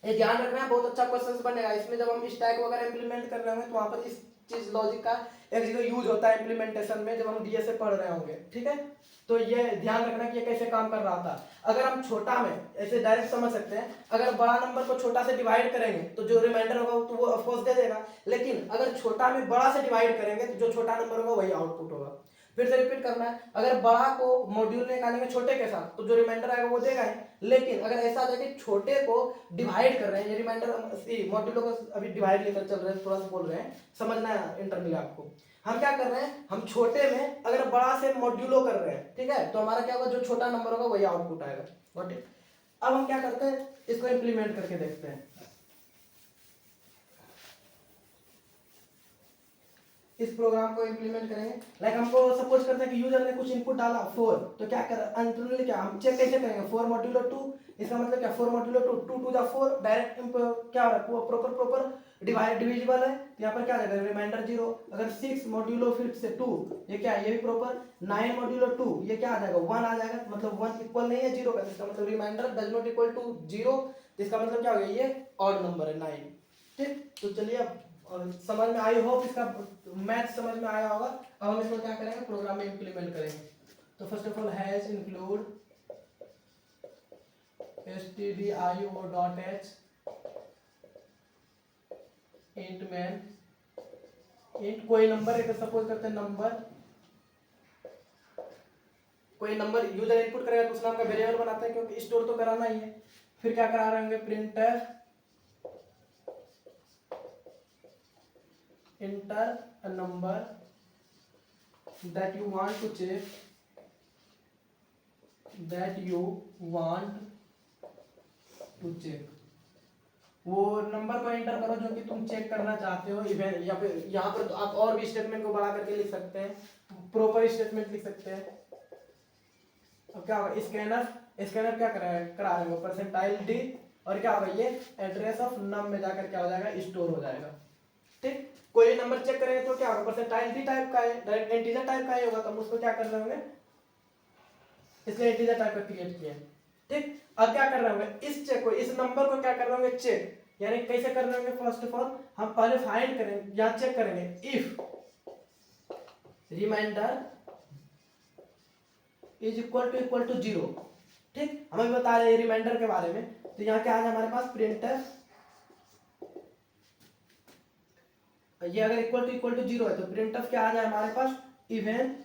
ये ध्यान रखना है, बहुत अच्छा क्वेश्चन बनेगा इसमें। जब हम स्टैक वगैरह इंप्लीमेंट कर रहे होंगे तो वहां पर इस चीज लॉजिक का एक जगह यूज होता है इंप्लीमेंटेशन में, जब हम डीएसए पढ़ रहे होंगे। ठीक है, तो ये ध्यान रखना कि ये कैसे काम कर रहा था। अगर हम छोटा में ऐसे डायरेक्ट समझ सकते हैं, अगर बड़ा नंबर को छोटा से डिवाइड करेंगे तो जो रिमाइंडर होगा तो वो ऑफ कोर्स दे देगा, लेकिन अगर छोटा में बड़ा से डिवाइड करेंगे तो जो छोटा नंबर होगा वही आउटपुट होगा। फिर से रिपीट करना है, अगर बड़ा को मॉड्यूल में निकालेंगे छोटे के साथ तो जो रिमाइंडर आएगा वो देगा ही, लेकिन अगर ऐसा है कि छोटे को डिवाइड कर रहे हैं, ये रिमाइंडर मॉड्यूलों को अभी डिवाइड लेकर चल रहे हैं, थोड़ा सा बोल रहे हैं, समझना है इंटरमीडिएट आपको। हम क्या कर रहे हैं, हम छोटे में अगर बड़ा से मॉड्यूलो कर रहे हैं, ठीक है, तो हमारा क्या होगा, जो छोटा नंबर होगा वही आउटपुट आएगा। Got it. अब हम क्या करते हैं, इसको इंप्लीमेंट करके देखते हैं। इस प्रोग्राम को इंप्लीमेंट करेंगे। लाइक हमको सपोज करते हैं कि यूजर ने कुछ इनपुट डाला 4, तो क्या कर अंतरली क्या हम चेक कैसे करेंगे, 4 मॉड्यूलो 2, इसका मतलब क्या 4 मॉड्यूलो 2, 2 टू द 4, डायरेक्ट क्या हो रहा है, प्रॉपर डिवाइड डिविजिबल है, तो यहाँ पर क्या आ जाएगा रिमाइंडर 0। अगर 6 मॉड्यूलो फिर से 2, ये क्या है, ये भी प्रॉपर। 9 मॉड्यूलो 2, ये क्या आ जाएगा 1 आ जाएगा, मतलब 1 इक्वल नहीं है 0 का, इसका मतलब reminder does not equal to 0, इसका मतलब क्या हो गया, ये ऑड नंबर है 9। ठीक, तो चलिए अब समझ में आई, होप इसका मैथ समझ में आया होगा। अब हम इसको क्या करेंगे, प्रोग्राम में इंप्लीमेंट करेंगे। तो first of all has include stdio.h int main int कोई नंबर है, सपोज करते हैं नंबर, कोई नंबर यूजर इनपुट करेगा तो उस नाम का वेरिएबल बनाते हैं, क्योंकि स्टोर तो कराना ही है। फिर क्या करा रहे होंगे, printer enter a number that you want to check, वो नंबर को एंटर करो जो कि तुम चेक करना चाहते हो इवेंट, या फिर यहाँ पर आप और भी स्टेटमेंट को बढ़ा करके लिख सकते हैं, प्रॉपर स्टेटमेंट लिख सकते हैं। अब क्या होगा, स्कैनर क्या करा रहे हो, परसेंटाइल डी, और क्या होगा, ये एड्रेस ऑफ नम में जाकर क्या हो जाएगा, स्टोर हो जाएगा। ठीक, कोई नंबर चेक करेंगे तो क्या होगा, परसेंटाइल डी टाइप का है, डायरेक्ट इंटीजर टाइप का ही होगा, तो हम उसको क्या कर रहे होंगे, इसलिए इंटीजर टाइप का क्रिएट किया। ठीक, अब क्या कर रहे होंगे, इस चेक को, इस नंबर को क्या कर रहे होंगे, चेक, यानी कैसे कर रहे होंगे, फर्स्ट ऑफ ऑल हम पहले फाइंड करेंगे, यहां चेक करेंगे if reminder is equal to 0। ठीक, हमें बता रहे हैं रिमाइंडर के बारे में, तो यहाँ क्या है हमारे पास, प्रिंटर, ये अगर इक्वल टू 0 है तो प्रिंटफ क्या आ जाए हमारे पास, इवन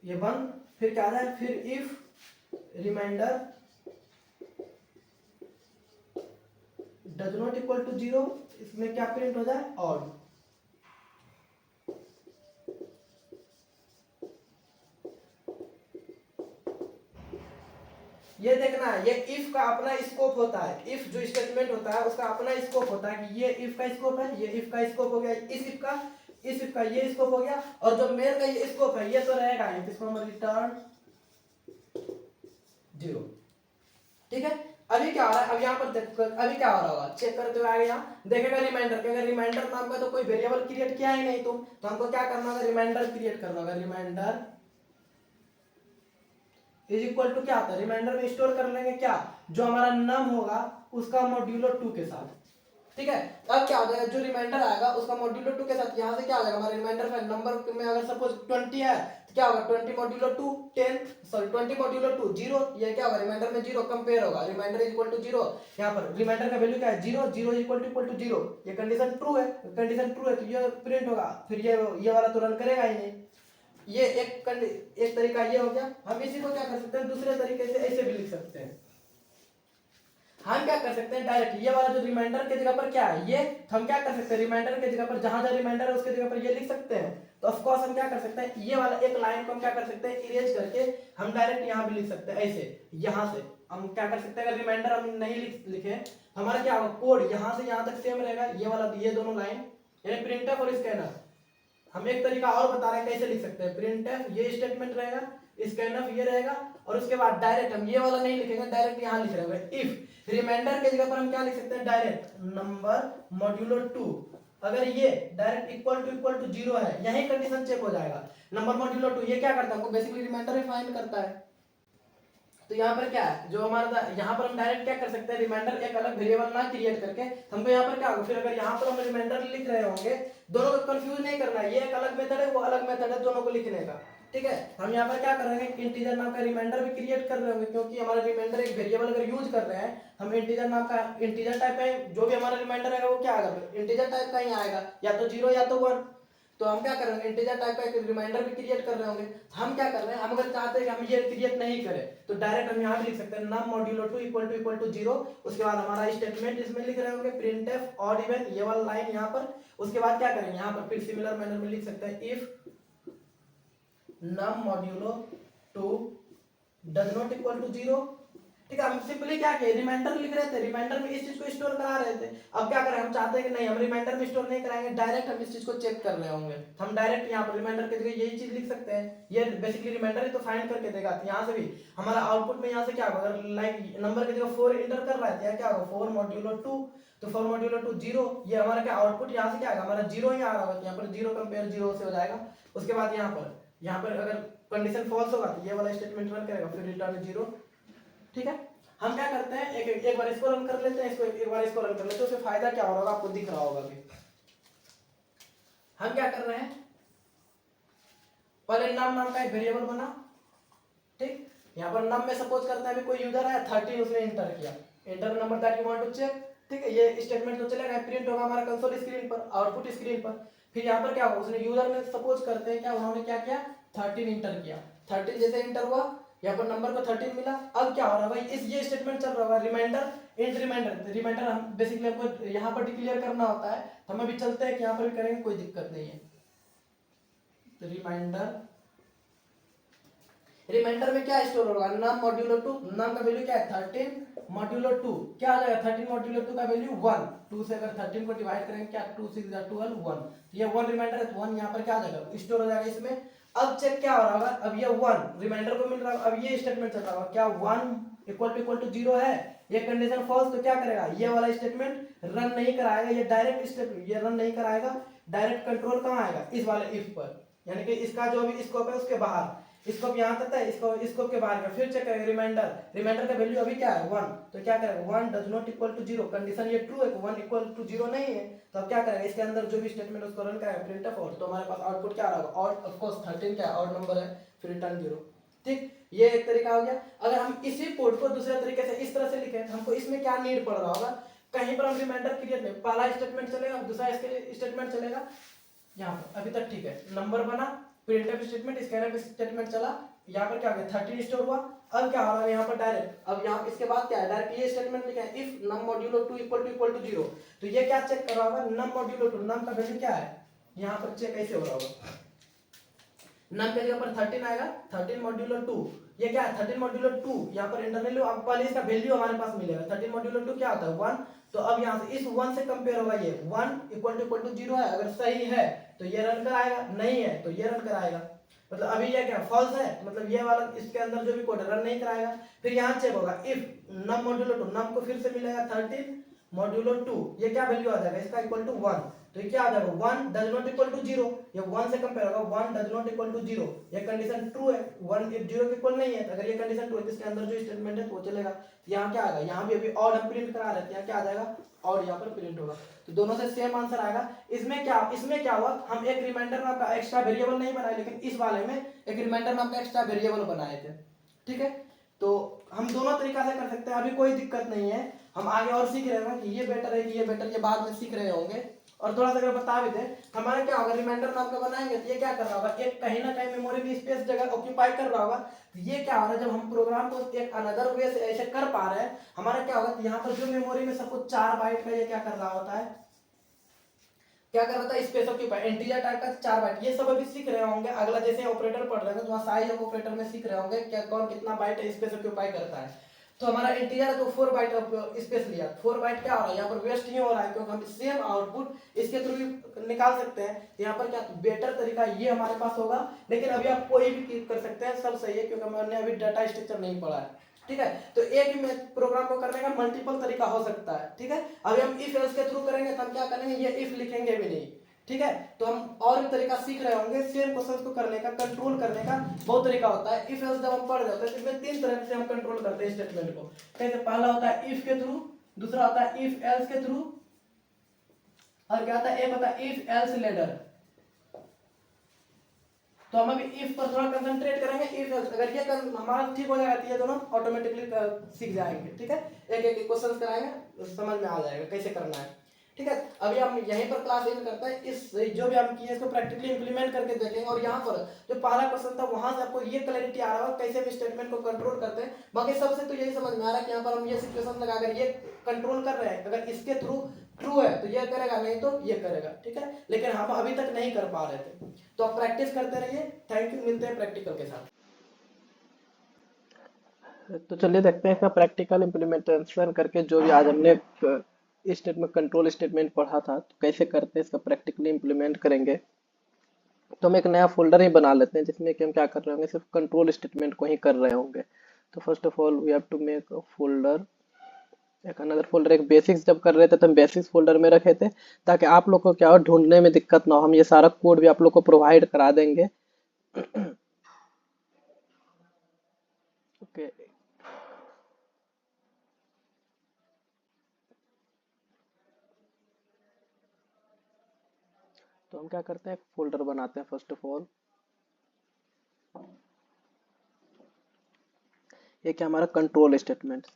ये 1, फिर क्या आ जाए, फिर if reminder does not equal to 0, इसमें क्या प्रिंट हो जाए, ऑड। ये देखना है, ये इफ का अपना स्कोप होता है, इफ जो स्टेटमेंट होता है उसका अपना स्कोप होता है, कि ये इफ का स्कोप है, ये इफ का स्कोप हो गया, इस इफ का ये स्कोप हो गया, और जो मेन का ये स्कोप है ये तो रहेगा ही, इसको हम रिटर्न 0। ठीक है, अभी क्या हो रहा है, अब यहाँ पर देखो अभी क्या हो रहा होगा, चेक करते हुए आगे यहाँ देखेगा रिमाइंडर के, अगर रिमाइंडर नाम का तो कोई वेरिएबल क्रिएट किया ही नहीं तुम, तो हमको क्या करना होगा, रिमाइंडर क्रिएट करना होगा। रिमाइंडर इज इक्वल टू क्या आता है, रिमाइंडर में स्टोर कर लेंगे क्या, जो हमारा नम होगा उसका मॉड्यूलो 2 के साथ। ठीक है। अब क्या हो जाएगा, जो रिमाइंडर आएगा उसका मॉड्यूलो 2 के साथ यहाँ से क्या हो जाएगा, हमारा रिमाइंडर फाइल नंबर में अगर सपोज 20 है तो क्या होगा 20 मॉड्यूलो 2 10, सॉरी 20 मॉड्यूलो 2 0, ये क्या होगा रिमाइंडर में 0 कंपेयर होगा, रिमाइंडर इज इक्वल टू 0। यहाँ पर रिमाइंडर का वैल्यू क्या है 0, 0 इक्वल टू 0, ये कंडीशन ट्रू है, कंडीशन ट्रू है तो ये प्रिंट होगा, फिर ये वाला तो रन करेगा ही नहीं। ये एक तरीका ये हो गया। हम इसी को क्या कर सकते हैं, दूसरे तरीके से ऐसे भी लिख सकते हैं। हम क्या कर सकते हैं, डायरेक्ट ये वाला जो रिमाइंडर के जगह पर क्या है ये, तो हम क्या कर सकते हैं रिमाइंडर के जगह पर जहां जहां रिमाइंडर है उसके जगह पर ये लिख सकते हैं। तो ऑफ कोर्स हम क्या कर सकते हैं, ये वाला एक लाइन को हम क्या कर सकते हैं इरेज करके हम डायरेक्ट यहाँ भी लिख सकते हैं ऐसे। यहाँ से हम क्या कर सकते हैं, अगर रिमाइंडर हम नहीं लिखे हमारा क्या होगा, कोड यहाँ से यहाँ तक सेम रहेगा, ये वाला ये दोनों लाइन यानी प्रिंटफ और स्कैनर। हम एक तरीका और बता रहे हैं कैसे लिख सकते हैं, प्रिंटफ ये स्टेटमेंट रहेगा, स्कैनफ ये रहेगा, और उसके बाद डायरेक्ट हम ये वाला नहीं लिखेंगे, डायरेक्ट यहाँ लिख रहे हैं इफ रिमाइंडर के जगह पर हम क्या लिख सकते हैं डायरेक्ट नंबर मॉड्यूलो 2, अगर ये डायरेक्ट इक्वल टू 0 है, यही कंडीशन चेक हो जाएगा। नंबर मॉड्यूलो 2 ये क्या करता है, हमको बेसिकली रिमाइंडर ही फाइंड करता है। तो यहाँ पर क्या है, जो हमारा यहाँ पर हम डायरेक्ट क्या कर सकते हैं, रिमाइंडर एक अलग वेरिएबल ना क्रिएट करके हमको यहाँ पर क्या होगा, फिर अगर यहाँ पर हम रिमाइंडर लिख रहे होंगे दोनों को कंफ्यूज नहीं करना है, ये एक अलग मेथड है वो अलग मेथड है दोनों को लिखने का। ठीक है, हम यहाँ पर क्या कर रहे हैं, इंटीजर नाम का रिमाइंडर भी क्रिएट कर रहे होंगे, क्योंकि हमारा रिमाइंडर एक वेरिएबल अगर यूज कर रहे हैं हम इंटीजर नाम का, इंटीजर टाइप का जो भी हमारा रिमाइंडर है वो क्या आएगा, इंटीजर टाइप का ही आएगा, या तो 0 या तो 1। तो हम क्या कर रहे हैं, इंटीजर टाइप का एक रिमाइंडर भी क्रिएट कर रहे होंगे। हम क्या कर रहे हैं, हम अगर चाहते हैं कि हम ये क्रिएट नहीं करें तो डायरेक्ट हम यहाँ भी लिख सकते हैं नम मॉड्यूलो 2 इक्वल टू 0, उसके बाद हमारा स्टेटमेंट इसमें लिख रहे होंगे प्रिंटफ ऑड इवन, ये वाला लाइन यहाँ पर। उसके बाद क्या करेंगे, यहाँ पर फिर सिमिलर मैनर में लिख सकते हैं if num modulo 2 does not equal to 0। ठीक है, हम सिंपली क्या किए, रिमाइंडर लिख रहे थे, रिमाइंडर में इस चीज को स्टोर करा रहे थे। अब क्या करें, हम चाहते हैं कि नहीं हम रिमाइंडर में स्टोर नहीं कराएंगे, डायरेक्ट हम इस चीज को चेक कर रहे होंगे, हम डायरेक्ट यहाँ पर रिमाइंडर के जगह यही चीज लिख सकते हैं। ये बेसिकली रिमाइंडर ही तो फाइंड करके देगा, तो यहाँ से भी हमारा आउटपुट में यहाँ से क्या होगा, अगर लाइक नंबर की जगह 4 इंटर कर रहा है क्या होगा 4 मॉड्यूलो 2, तो 4 मॉड्यूलो 2 0, ये हमारा क्या आउटपुट यहाँ से क्या आएगा, हमारा 0 ही आ रहा होगा, यहाँ पर 0 कंपेयर 0 से हो जाएगा। उसके बाद यहाँ पर अगर कंडीशन फॉल्स होगा तो ये वाला स्टेटमेंट रन करेगा, फिर रिटर्न 0। ठीक है, हम क्या करते हैं, एक बार इसको रन कर लेते हैं, इसको एक बार इसको रन कर लेते हैं, उससे फायदा क्या होगा आपको दिख रहा होगा अभी। हम क्या कर रहे हैं, पहले नाम का एक वेरिएबल बना, ठीक, यहाँ पर नाम में सपोज करते हैं अभी कोई यूजर है 13 उसने इंटर किया, enter number that you want to check. ठीक है, ये स्टेटमेंट तो चलेगा, प्रिंट होगा हमारा कंसोल स्क्रीन पर, आउटपुट स्क्रीन पर। फिर यहाँ पर क्या होगा, उसने यूजर ने सपोज करते हैं क्या उन्होंने क्या किया 13 इंटर किया, 13 जैसे इंटर हुआ यहाँ पर नंबर को 13 मिला। अब क्या हो रहा है भाई, इस ये स्टेटमेंट चल रहा होगा रिमाइंडर इंट रिमाइंडर हम बेसिकली हमको यहाँ पर डिक्लेयर करना होता है, तो हम अभी चलते हैं कि यहाँ पर भी करेंगे, कोई दिक्कत नहीं है। तो रिमाइंडर में क्या स्टोर होगा, नम मॉड्यूलो 2, नम का वैल्यू क्या है 13 मॉड्यूलो 2, क्या आ जाएगा 13 मॉड्यूलो 2 का वैल्यू 1, 2 से अगर 13 को डिवाइड करेंगे क्या 2 6 12 1, तो ये 1 रिमाइंडर है, 1 यहाँ पर क्या आ जाएगा स्टोर हो जाएगा इसमें। अब चेक क्या हो रहा होगा, अब ये 1 रिमाइंडर को मिल रहा है, अब ये स्टेटमेंट चल रहा होगा क्या 1 इक्वल टू 0 है, ये कंडीशन फॉल्स, तो क्या करेगा ये वाला स्टेटमेंट रन नहीं कराएगा, ये डायरेक्ट स्टेटमेंट ये रन नहीं कराएगा, डायरेक्ट कंट्रोल कहाँ आएगा इस वाले इफ पर, यानी कि इसका जो भी स्कोप है उसके बाहर, स्कोप यहाँ तक है, इसको स्कोप के बाहर का। फिर चेक करेगा रिमाइंडर का वैल्यू अभी क्या है 1, तो क्या करेगा 1 does not equal to 0, condition ये ट्रू है 1 इक्वल टू 0 नहीं है, तो अब क्या करेगा इसके अंदर जो भी स्टेटमेंट उसको रन करेगा प्रिंटफ और, तो हमारे पास आउटपुट क्या आ रहा होगा, और ऑफ कोर्स 13 क्या है ऑड नंबर है, फिर रिटर्न 0। ठीक, ये एक तरीका हो गया। अगर हम इसी कोड को दूसरे तरीके से इस तरह से लिखें तो हमको इसमें क्या नीड पड़ रहा होगा, कहीं पर हम रिमाइंडर क्रिएट नहीं, पहला स्टेटमेंट चलेगा दूसरा स्टेटमेंट चलेगा, यहाँ पर अभी तक ठीक है, नंबर बना प्रिंटफ स्टेटमेंट स्कैनफ स्टेटमेंट चला, यहाँ पर क्या हो गया 13 स्टोर हुआ। अब क्या हो रहा है यहाँ पर डायरेक्ट, अब यहाँ इसके बाद क्या है डायरेक्ट ये स्टेटमेंट लिखा है if num modulo 2 equal to 0, तो ये क्या चेक कर रहा होगा नम मॉड्यूलो 2, नम का वैल्यू क्या है यहाँ पर चेक कैसे हो रहा होगा, नम के जगह पर 13 आएगा, 13 मॉड्यूलो 2, ये क्या है 13 मॉड्यूलो 2, यहाँ पर इंटरनली अब पहले इसका वैल्यू हमारे पास मिलेगा, 13 मॉड्यूलो 2 क्या होता है 1, तो अब यहाँ से इस 1 से कंपेयर होगा, ये 1 इक्वल टू 0 है, अगर सही है तो ये रन कराएगा, नहीं है तो ये रन कराएगा, मतलब अभी ये क्या फॉल्स है, मतलब ये वाला इसके अंदर जो भी कोड रन नहीं कराएगा। फिर यहाँ चेक होगा इफ नम मॉड्यूलो 2, नम को फिर से मिलेगा 13, मॉड्यूलो 2, ये क्या वैल्यू आ जाएगा इसका इक्वल टू 1, तो ये क्या आ जाएगा 1 डज नॉट इक्वल टू 0, ये 1 से कंपेयर होगा 1 डज नॉट इक्वल टू 0, ये कंडीशन ट्रू है, 1 इफ 0 के इक्वल नहीं है, तो अगर ये कंडीशन ट्रू है तो इसके अंदर जो स्टेटमेंट है वो चलेगा, तो यहाँ क्या आएगा, यहाँ भी अभी ऑड हम प्रिंट करा रहे थे, यहाँ क्या आ जाएगा ऑड, यहाँ पर प्रिंट होगा, तो दोनों से सेम आंसर आएगा। इसमें क्या हुआ, हम एक रिमाइंडर नाम का एक्स्ट्रा वेरिएबल नहीं बनाए, लेकिन इस वाले में एक रिमाइंडर नाम का एक्स्ट्रा वेरिएबल बनाए थे, ठीक है। तो हम दोनों तरीका से कर सकते हैं, अभी कोई दिक्कत नहीं है, हम आगे और सीख रहे हैं कि ये बेटर है कि ये बेटर, ये बाद में सीख रहे होंगे। और थोड़ा सा अगर बता भी दें, हमारा क्या होगा, रिमाइंडर नाम का बनाएंगे तो ये क्या कर रहा होगा, एक कहीं ना कहीं मेमोरी में स्पेस जगह ऑक्यूपाई कर रहा होगा, तो ये क्या हो रहा है, जब हम प्रोग्राम को एक अनदर वे से ऐसे कर पा रहे हैं, हमारा क्या होगा, यहाँ पर जो मेमोरी में सब कुछ 4 बाइट का ये क्या कर रहा होता है, क्या कर रहा था, स्पेस ऑक्यूपाई इंटीजर टाइप का 4 बाइट, ये सब अभी सीख रहे होंगे, अगला जैसे ऑपरेटर पढ़ रहे हैं तो वहाँ साइज ऑफ ऑपरेटर में सीख रहे होंगे क्या कौन कितना बाइट स्पेस ऑक्यूपाई करता है। तो हमारा इंटीजर तो 4 बाइट स्पेस लिया, 4 बाइट क्या हो रहा है, यहाँ पर वेस्ट ही हो रहा है, क्योंकि हम सेम आउटपुट इसके थ्रू भी निकाल सकते हैं, तो यहाँ पर क्या बेटर तरीका ये हमारे पास होगा, लेकिन अभी आप कोई भी कर सकते हैं, सब सही है, क्योंकि मैंने अभी डाटा स्ट्रक्चर नहीं पढ़ा है, ठीक है। तो एक ही प्रोग्राम को करने का मल्टीपल तरीका हो सकता है, ठीक है। अभी हम इफ एल्स के थ्रू करेंगे तो हम क्या करेंगे, ये इफ लिखेंगे भी नहीं, ठीक है। तो हम और भी तरीका सीख रहे होंगे, सेम क्वेश्चंस को करने का, कंट्रोल करने का बहुत तरीका होता है। इफ एल्स जब हम पढ़ जाते हैं तो इसमें 3 तरह से हम कंट्रोल करते हैं स्टेटमेंट को, कैसे, पहला होता है इफ के थ्रू, दूसरा होता है इफ एल्स के थ्रू, और क्या होता है एक होता है इफ एल्स लेटर। तो हम अभी इफ पर थोड़ा कंसंट्रेट करेंगे, इफ एल्स अगर ये हमारा ठीक हो जाएगा तो ये दोनों ऑटोमेटिकली सीख जाएंगे, ठीक है। एक एक क्वेश्चन कराएंगे, समझ में आ जाएगा कैसे करना है, ठीक है। अभी हम यहीं पर क्लास एंड करते हैं, इस जो भी हम किए इसको प्रैक्टिकली इंप्लीमेंट करके देखेंगे, और यहाँ पर जो पहला क्वेश्चन था वहां से आपको ये क्लैरिटी आ रहा होगा कैसे हम स्टेटमेंट को कंट्रोल करते हैं। बाकी सबसे तो यही समझ में आ रहा है कि यहाँ पर हम ये सिचुएशन लगाकर ये कंट्रोल कर रहे हैं, अगर इसके थ्रू ट्रू है तो ये करेगा, नहीं तो ये करेगा, ठीक है। लेकिन हम अभी तक नहीं कर पा रहे थे, तो आप प्रैक्टिस करते रहिए। थैंक यू, मिलते हैं प्रैक्टिकल के साथ। तो चलिए देखते हैं इसका प्रैक्टिकल इम्प्लीमेंटेशन करके, जो भी आज हमने स्टेटमेंट कंट्रोल स्टेटमेंट पढ़ा था तो कैसे करते हैं इसका प्रैक्टिकली इम्प्लीमेंट करेंगे। तो हम एक नया फोल्डर ही बना लेते हैं जिसमें कि हम क्या कर रहे होंगे, सिर्फ कंट्रोल स्टेटमेंट को ही कर रहे होंगे। तो first of all we have to make a folder, एक अनदर फोल्डर। एक बेसिक्स जब कर रहे थे तो हम बेसिक्स फोल्डर में रखे थे ताकि आप लोग को क्या हो, ढूंढने में दिक्कत ना हो, हम ये सारा कोड भी आप लोग को प्रोवाइड करा देंगे। ओके तो हम क्या करते हैं, एक फोल्डर बनाते हैं फर्स्ट ऑफ ऑल। ये क्या हमारा कंट्रोल स्टेटमेंट।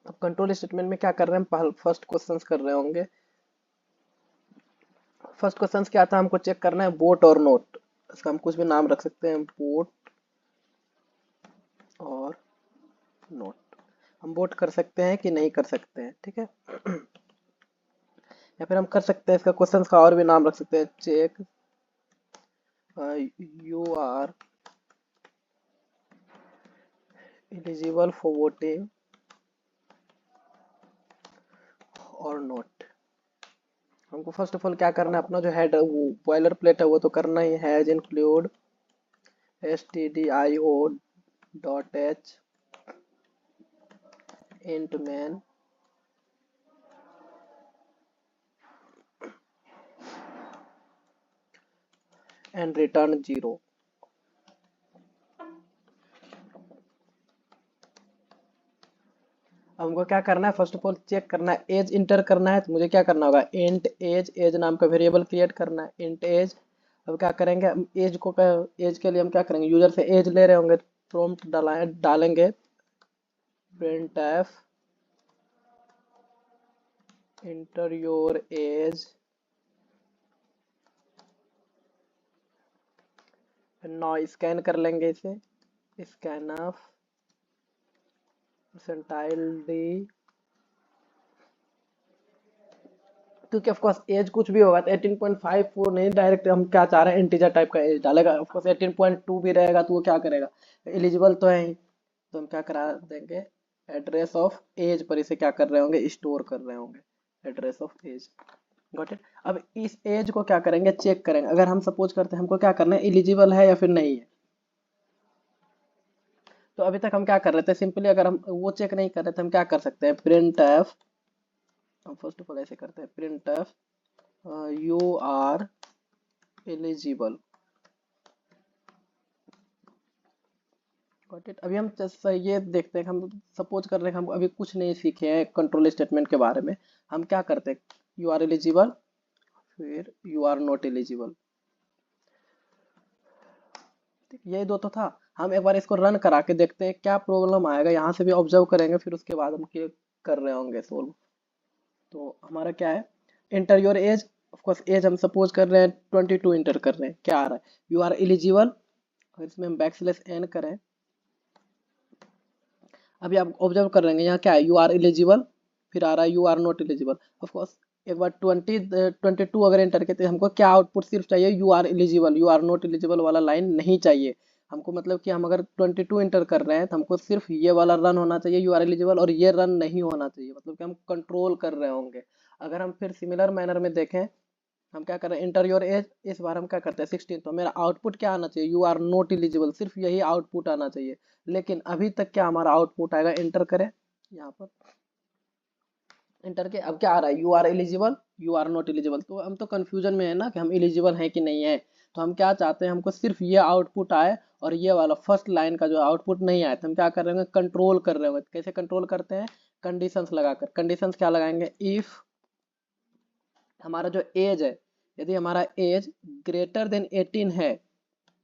अब कंट्रोल स्टेटमेंट में क्या कर रहे हैं, हम फर्स्ट क्वेश्चंस कर रहे होंगे। फर्स्ट क्वेश्चंस क्या था, हमको चेक करना है बोट और नोट, इसका हम कुछ भी नाम रख सकते हैं, बोट और नोट। हम बोट कर सकते हैं कि नहीं कर सकते हैं, ठीक है। या फिर हम कर सकते हैं इसका क्वेश्चंस का और भी नाम रख सकते हैं, check you are eligible for voting और नोट। हमको फर्स्ट ऑफ ऑल क्या करना है, अपना जो हेड वो बॉयलर प्लेट है वो तो करना ही है, include stdio dot H int man and return 0। हमको क्या करना है, फर्स्ट ऑफ ऑल चेक करना है, एज इंटर करना है, तो मुझे क्या करना होगा, इंट एज, एज नाम का वेरिएबल क्रिएट करना है, इंट एज। अब क्या करेंगे, हम एज को एज के लिए हम क्या करेंगे, यूजर से एज ले रहे होंगे, प्रॉम्प्ट डालेंगे printf inter your as, now scan कर लेंगे इसे, स्कैन ऑफ परसेंटाइल डी, क्योंकि ऑफकोर्स एज कुछ भी होगा तो 18.5 वो नहीं, डायरेक्ट हम क्या चाह रहे हैं इंटीजर टाइप का एज डालेगा, ऑफकोर्स 18.2 भी रहेगा तो वो क्या करेगा, एलिजिबल तो है ही, तो हम क्या करा देंगे, एड्रेस ऑफ एज पर इसे क्या कर रहे होंगे, स्टोर कर रहे होंगे, address of age. Got it. अब इस एज को क्या करेंगे, चेक करेंगे। अगर हम सपोज करते हैं हमको क्या करना है, एलिजिबल है या फिर नहीं है। तो अभी तक हम क्या कर रहे थे, सिंपली अगर हम वो चेक नहीं कर रहे थे हम क्या कर सकते हैं, प्रिंट एफ, हम फर्स्ट ऑफ ऑल ऐसे करते हैं, print F you are eligible, got it. अभी हम ये देखते हैं कि हम सपोज कर रहे हैं हम अभी कुछ नहीं सीखे हैं कंट्रोल स्टेटमेंट के बारे में। हम क्या करते हैं, यू आर एलिजिबल, फिर यू आर नॉट एलिजिबल, यही दो तो था। हम एक बार इसको रन करा के देखते हैं क्या प्रॉब्लम आएगा, यहाँ से भी ऑब्जर्व करेंगे, फिर उसके बाद हम क्या कर रहे होंगे सोल्व। तो हमारा क्या है, enter your age, of course age हम सपोज कर रहे हैं 22 इंटर कर रहे हैं, क्या आ रहा है, यू आर एलिजिबल, और इसमें हम बैकस्लैश एन करें। अभी आप ऑब्जर्व कर रहे हैं यहाँ क्या है, यू आर एलिजिबल, फिर आ रहा है you are not eligible. Of course एक बार 22 अगर एंटर किए तो हमको क्या आउटपुट सिर्फ चाहिए, you are eligible, you are not eligible वाला लाइन नहीं चाहिए हमको। मतलब कि हम अगर 22 एंटर कर रहे हैं तो हमको सिर्फ ये वाला रन होना चाहिए, यू आर एलिजिबल, और ये रन नहीं होना चाहिए, मतलब कि हम कंट्रोल कर रहे होंगे। अगर हम फिर सिमिलर मैनर में देखें, हम क्या कर रहे हैं, इंटर योर एज, इस बार हम क्या करते हैं 16, तो मेरा आउटपुट क्या आना चाहिए, यू आर नॉट एलिजिबल, सिर्फ यही आउटपुट आना चाहिए। लेकिन अभी तक क्या हमारा आउटपुट आएगा, इंटर करें यहाँ पर, इंटर के अब क्या आ रहा है, you are eligible, you are not eligible. तो हम तो कंफ्यूजन में है ना कि हम एलिजिबल हैं कि नहीं है। तो हम क्या चाहते हैं, हमको सिर्फ ये आउटपुट आए, और ये वाला फर्स्ट लाइन का जो आउटपुट नहीं आया, तो हम क्या कर रहे हैं, कंट्रोल कर रहे होंगे। कैसे कंट्रोल करते हैं, कंडीशंस लगाकर। कंडीशंस क्या लगाएंगे, इफ हमारा जो एज है, यदि हमारा एज ग्रेटर देन 18 है,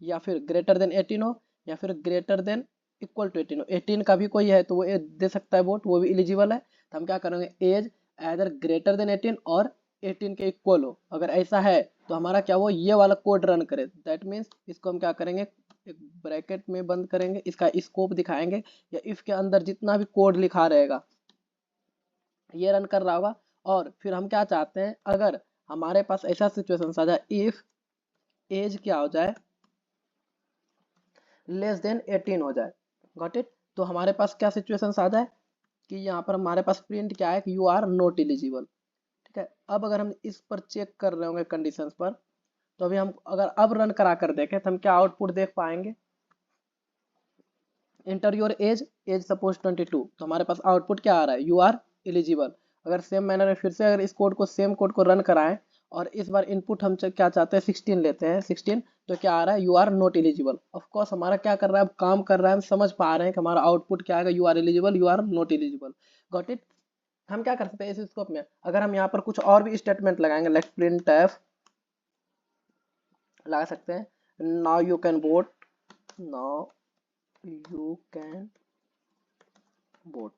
या फिर ग्रेटर देन 18 हो, या फिर ग्रेटर देन इक्वल टू 18 हो, 18 का भी कोई है तो वो दे सकता है वोट, वो भी एलिजिबल है। तो हम क्या करेंगे, एज एदर ग्रेटर देन 18 और 18 के इक्वल हो। अगर ऐसा है तो हमारा क्या, वो ये वाला कोड रन करे। दैट मीन्स इसको हम क्या करेंगे, एक ब्रैकेट में बंद करेंगे, इसका स्कोप दिखाएंगे, या इफ के अंदर जितना भी कोड लिखा रहेगा ये रन कर रहा होगा। और फिर हम क्या चाहते हैं, अगर हमारे पास ऐसा सिचुएशन आ जाए, इफ एज क्या हो जाए, लेस देन 18 हो जाए, गॉट इट। तो हमारे पास क्या सिचुएशन आ जाए कि यहाँ पर हमारे पास प्रिंट क्या है कि यू आर नॉट एलिजिबल, ठीक है। अब अगर हम इस पर चेक कर रहे होंगे कंडीशंस पर, तो अभी हम अगर अब रन करा कर देखें तो हम क्या आउटपुट देख पाएंगे, enter your age, age suppose 22, तो हमारे पास आउटपुट क्या आ रहा है, यू आर एलिजिबल। अगर सेम मैनर में फिर से अगर इस कोड को सेम कोड को रन कराएं, और इस बार इनपुट हम क्या चाहते हैं 16 लेते हैं, 16, तो क्या आ रहा है, you are not eligible. Of course हमारा क्या कर रहा है, अब काम कर रहा है, हम समझ पा रहे हैं कि हमारा आउटपुट क्या आएगा, you are eligible, you are not eligible, got it. हम क्या कर सकते हैं इस स्कोप में, अगर हम यहाँ पर कुछ और भी स्टेटमेंट लगाएंगे, लाइक प्रिंट एफ लगा सकते हैं, now you can vote, now you can vote,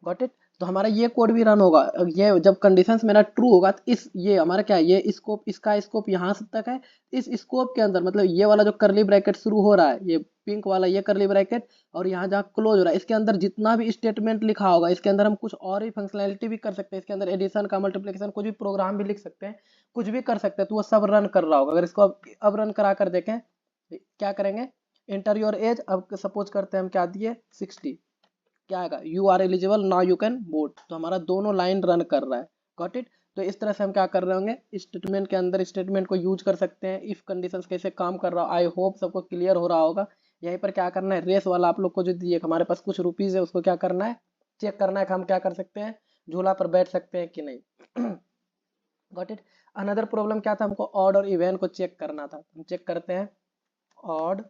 got it. तो हमारा ये कोड भी रन होगा। ये जब कंडीशंस मेरा ट्रू होगा तो इस ये हमारा क्या है, ये स्कोप, इसका स्कोप यहाँ से तक है, इस स्कोप के अंदर मतलब ये वाला जो करली ब्रैकेट शुरू हो रहा है, ये पिंक वाला ये करली ब्रैकेट, और यहाँ जहाँ क्लोज हो रहा है, इसके अंदर जितना भी स्टेटमेंट लिखा होगा, इसके अंदर हम कुछ और भी फंक्शनैलिटी भी कर सकते हैं। इसके अंदर एडिशन का, मल्टीप्लिकेशन, कुछ भी प्रोग्राम भी लिख सकते हैं, कुछ भी कर सकते हैं, तो वो सब रन कर रहा होगा। अगर इसको अब रन करा कर देखें, क्या करेंगे, इंटर योर एज, अब सपोज करते हैं हम क्या दिए 60, क्या आएगा, you are eligible, now you can vote. तो हमारा दोनों लाइन रन कर रहा है, गॉट इट। तो इस तरह से हम क्या कर रहे होंगे, स्टेटमेंट के अंदर स्टेटमेंट को यूज कर सकते हैं, इफ कंडीशंस कैसे काम कर रहा हो। आई होप सबको क्लियर हो रहा होगा। यहीं पर क्या करना है, रेस वाला आप लोग को जो दिए, हमारे पास कुछ रुपीज है, उसको क्या करना है, चेक करना है कि हम क्या कर सकते हैं, झूला पर बैठ सकते हैं कि नहीं, गॉट इट। अनदर प्रॉब्लम क्या था, हमको ऑड और इवेन को चेक करना था। हम चेक करते हैं, ऑड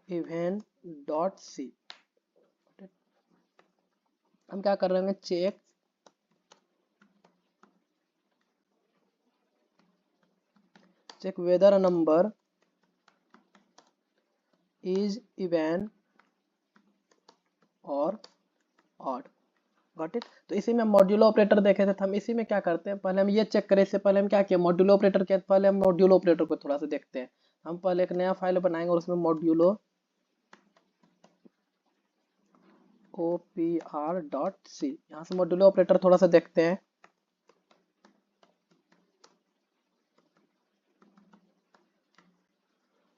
इवेन डॉट सी, हम क्या कर रहे होंगे, check whether a number is even और ऑड, गॉट इट। तो इसी में मॉड्यूलो ऑपरेटर देखे थे, तो हम इसी में क्या करते हैं, पहले हम ये चेक करें, इससे पहले हम क्या किया, मॉड्यूलो ऑपरेटर किया, पहले हम मॉड्यूलो ऑपरेटर को थोड़ा सा देखते हैं। हम पहले एक नया फाइल बनाएंगे और उसमें मॉड्यूलो opr.c, यहाँ से मॉड्यूलो ऑपरेटर थोड़ा सा देखते हैं।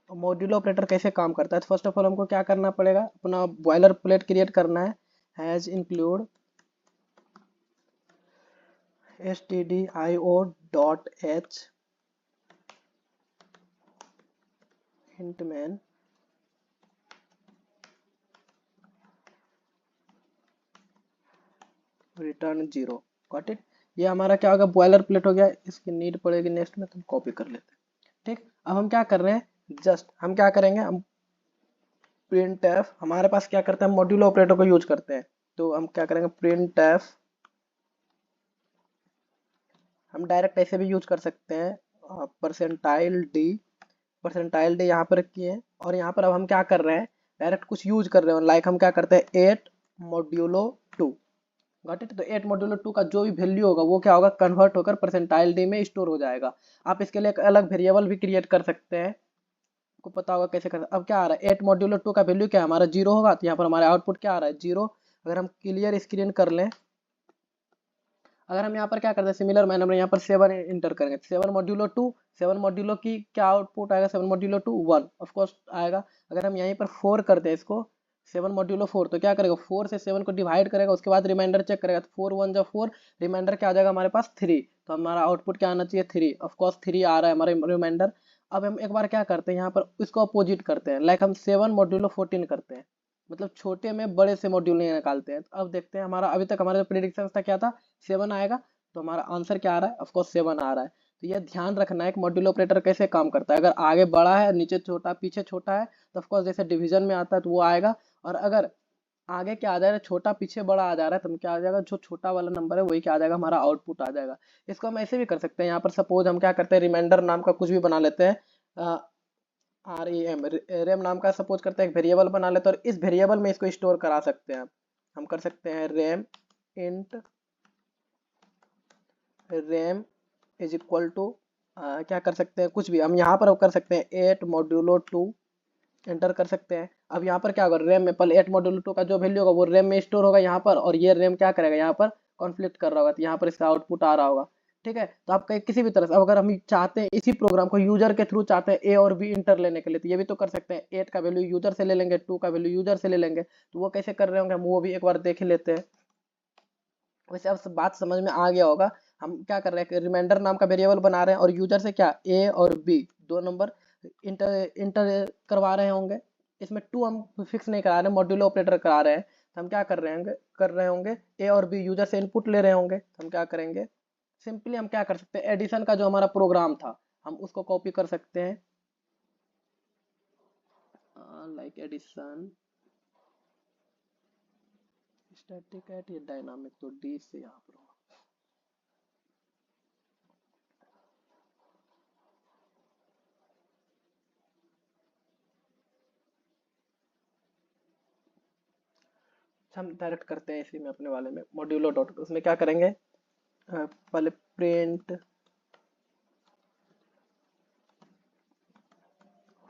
मॉड्यूलो ऑपरेटर कैसे काम करता है, तो फर्स्ट ऑफ ऑल हमको क्या करना पड़ेगा, अपना बॉयलर प्लेट क्रिएट करना है, has include stdio.h hintman return 0। Got it. ये हमारा क्या होगा, बॉयलर प्लेट हो गया। इसकी नीड पड़ेगी नेक्स्ट में तो हम कॉपी कर लेते हैं। ठीक, अब हम क्या कर रहे हैं, जस्ट हम क्या करेंगे, हम प्रिंट एफ, हमारे पास क्या करते हैं, मॉड्यूल ऑपरेटर को यूज करते हैं। तो हम क्या करेंगे, प्रिंट एफ, हम डायरेक्ट ऐसे भी यूज कर सकते हैं, परसेंटाइल डी यहाँ पर किए हैं। और यहाँ पर अब हम क्या कर रहे हैं, डायरेक्ट कुछ यूज कर रहे हो, लाइक हम क्या करते हैं 8 मॉड्यूलो 2। Got it. तो 8 मॉड्यूलो 2 का जो भी वैल्यू होगा वो क्या होगा, कन्वर्ट होकर परसेंटाइल डी में स्टोर हो जाएगा। आप इसके लिए एक अलग वेरिएबल भी क्रिएट कर सकते हैं, आपको पता होगा कैसे करना। अब क्या आ रहा है, 8 मॉड्यूलो 2 का वैल्यू क्या है, हमारा 0 होगा। तो यहाँ पर हमारा आउटपुट क्या आ रहा है, 0। अगर हम क्लियर स्क्रीन कर लें, अगर हम यहाँ पर क्या करते हैं, सिमिलर मैनर में यहाँ पर 7 इंटर करेंगे, 7 मॉड्यूलो 2, 7 मॉड्यूलो की क्या आउटपुट आएगा, 7 मॉड्यूलो 2 1 ऑफ कोर्स आएगा। अगर हम यहीं पर 4 करते हैं इसको, 7 मॉड्यूलो 4, तो क्या करेगा, 4 से 7 को डिवाइड करेगा, उसके बाद रिमाइंडर चेक करेगा, तो 4 1 जा 4, रिमाइंडर क्या आ जाएगा हमारे पास 3। तो हमारा आउटपुट क्या आना चाहिए, 3। ऑफ कोर्स 3 आ रहा है हमारा रिमाइंडर। अब हम एक बार क्या करते हैं, यहाँ पर इसको अपोजिट करते हैं, लाइक हम 7 मॉड्यूलो 14 करते हैं, मतलब छोटे में बड़े से मॉड्यूल नहीं निकालते हैं। तो अब देखते हैं हमारा अभी तक हमारा जो प्रिडिक्शन था क्या था, 7 आएगा। तो हमारा आंसर क्या आ रहा है, ऑफ कोर्स 7 आ रहा है। तो यह ध्यान रखना है कि मॉड्यूल ऑपरेटर कैसे काम करता है। अगर आगे बड़ा है, नीचे छोटा, पीछे छोटा है, तो ऑफ कोर्स जैसे डिवीजन में आता है तो वो आएगा। और अगर आगे क्या आ जाएगा, छोटा पीछे बड़ा आ जा रहा है, तो क्या आ जाएगा, जो छोटा वाला नंबर है वही क्या आ जाएगा, हमारा आउटपुट आ जाएगा। इसको हम ऐसे भी कर सकते हैं, यहाँ पर सपोज हम क्या करते हैं, रिमाइंडर नाम का कुछ भी बना लेते हैं, रेम नाम का सपोज करते हैं, एक वेरिएबल बना लेते हैं, और इस वेरिएबल में इसको स्टोर करा सकते हैं। हम कर सकते हैं rem int rem is equal to, क्या कर सकते हैं, कुछ भी हम यहाँ पर कर सकते हैं 8 मॉड्यूलो 2 एंटर कर सकते हैं। अब यहाँ पर क्या होगा, रैम में पहले 8 मॉड्यूलो 2 का जो वैल्यू होगा वो रैम में स्टोर होगा यहाँ पर, और ये रैम क्या करेगा, यहाँ पर कॉन्फ्लिक्ट कर रहा होगा, तो यहाँ पर इसका आउटपुट आ रहा होगा। ठीक है, तो आप कहीं किसी भी तरह से, अब अगर हम चाहते हैं इसी प्रोग्राम को यूजर के थ्रू चाहते हैं ए और बी इंटर लेने के लिए, तो ये भी तो कर सकते हैं। 8 का वैल्यू यूजर से ले लेंगे, 2 का वैल्यू यूजर से ले लेंगे, तो वो कैसे कर रहे होंगे हम वो भी एक बार देख ही लेते हैं। वैसे अब बात समझ में आ गया होगा। हम क्या कर रहे हैं, रिमाइंडर नाम का वेरिएबल बना रहे हैं, और यूजर से क्या ए और बी दो नंबर इंटर इंटर करवा रहे होंगे। इसमें 2 हम फिक्स नहीं करा रहे, मॉड्यूलो ऑपरेटर करा रहे हैं। तो हम क्या कर रहे होंगे ए और बी यूजर से इनपुट ले रहे होंगे। तो हम क्या करेंगे, सिंपली हम क्या कर सकते हैं, एडिशन का जो हमारा प्रोग्राम था हम उसको कॉपी कर सकते हैं, लाइक एडिशन स्टैटिक एट, ये डायनामिक तो डी से यहाँ पर होगा। हम डायरेक्ट करते हैं इसी में, अपने वाले में मॉड्यूलो डॉट, उसमें क्या करेंगे, पहले प्रिंट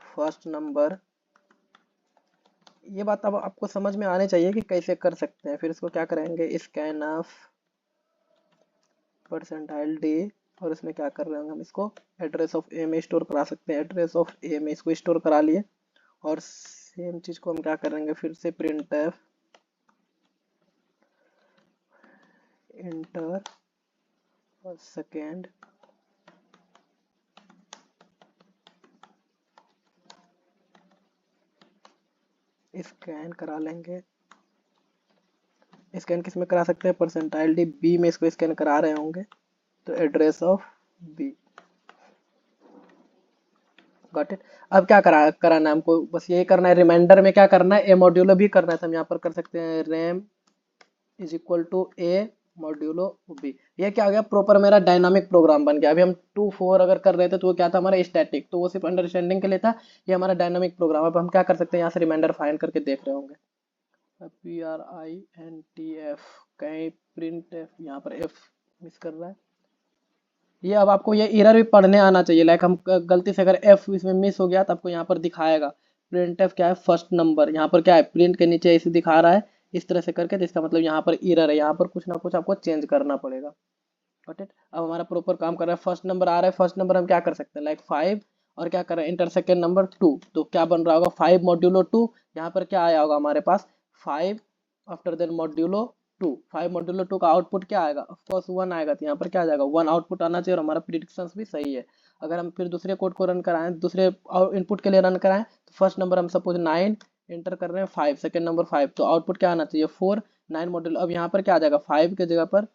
फर्स्ट नंबर। ये बात अब आपको समझ में आने चाहिए कि कैसे कर सकते हैं। फिर इसको क्या करेंगे, स्कैन ऑफ परसेंटाइल डे, और इसमें क्या कर रहे होंगे, हम इसको एड्रेस ऑफ ए में स्टोर करा सकते हैं। एड्रेस ऑफ ए में इसको स्टोर करा लिए, और सेम चीज को हम क्या करेंगे, फिर से प्रिंट एफ इंटर और सेकेंड स्कैन करा लेंगे। स्कैन किस में करा सकते हैं, परसेंटाइल डी बी में इसको स्कैन करा रहे होंगे, तो address of B. Got it. अब क्या कराना है हमको, बस यही करना है, रिमाइंडर में क्या करना है, ए मॉड्यूलो भी करना है। तो हम यहाँ पर कर सकते हैं rem is equal to A modulo B. ये क्या हो गया, प्रॉपर मेरा डायनामिक प्रोग्राम बन गया। अभी हम 2 4 अगर कर रहे थे तो वो क्या था, हमारा स्टैटिक, तो वो सिर्फ अंडरस्टैंडिंग के लिए था। ये हमारा डायनामिक प्रोग्राम। अब हम क्या कर सकते हैं, यहाँ से रिमाइंडर फाइंड करके देख रहे होंगे, PRINTF, कहीं प्रिंट एफ, यहाँ पर एफ मिस कर रहा है। ये अब आपको ये एरर भी पढ़ने आना चाहिए, लाइक हम गलती से अगर एफ इसमें मिस हो गया तो आपको यहाँ पर दिखाएगा प्रिंट एफ क्या है, फर्स्ट नंबर। यहाँ पर क्या है, प्रिंट के नीचे ऐसे दिखा रहा है इस तरह से करके, तो इसका मतलब यहाँ पर एरर है, यहाँ पर कुछ ना कुछ आपको चेंज करना पड़ेगा। Got it. अब हमारा प्रॉपर काम कर रहा है, फर्स्ट नंबर आ रहा है, फर्स्ट नंबर हम क्या कर सकते हैं, लाइक 5, और क्या कर रहे हैं, इंटर सेकेंड नंबर 2, तो क्या बन रहा होगा 5 मॉड्यूलो 2। यहाँ पर क्या आया होगा हमारे पास 5 आफ्टर देन मॉड्यूलो 2, 5 मॉड्यूलो 2 का आउटपुट क्या आएगा, ऑफ कोर्स 1 आएगा, तो यहाँ पर क्या आ जाएगा 1 आउटपुट आना चाहिए और हमारा प्रिडिक्शंस भी सही है। अगर हम फिर दूसरे कोड को रन कराएं, दूसरे इनपुट के लिए रन कराएं, तो फर्स्ट नंबर हम सपोज 9 एंटर कर रहे हैं, 5 सेकेंड नंबर 5, तो आउटपुट क्या आना चाहिए 4, 9 मॉड्यूलो, अब यहाँ पर क्या आ जाएगा 5 के जगह पर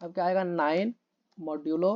अब क्या आएगा 9 मॉड्यूलो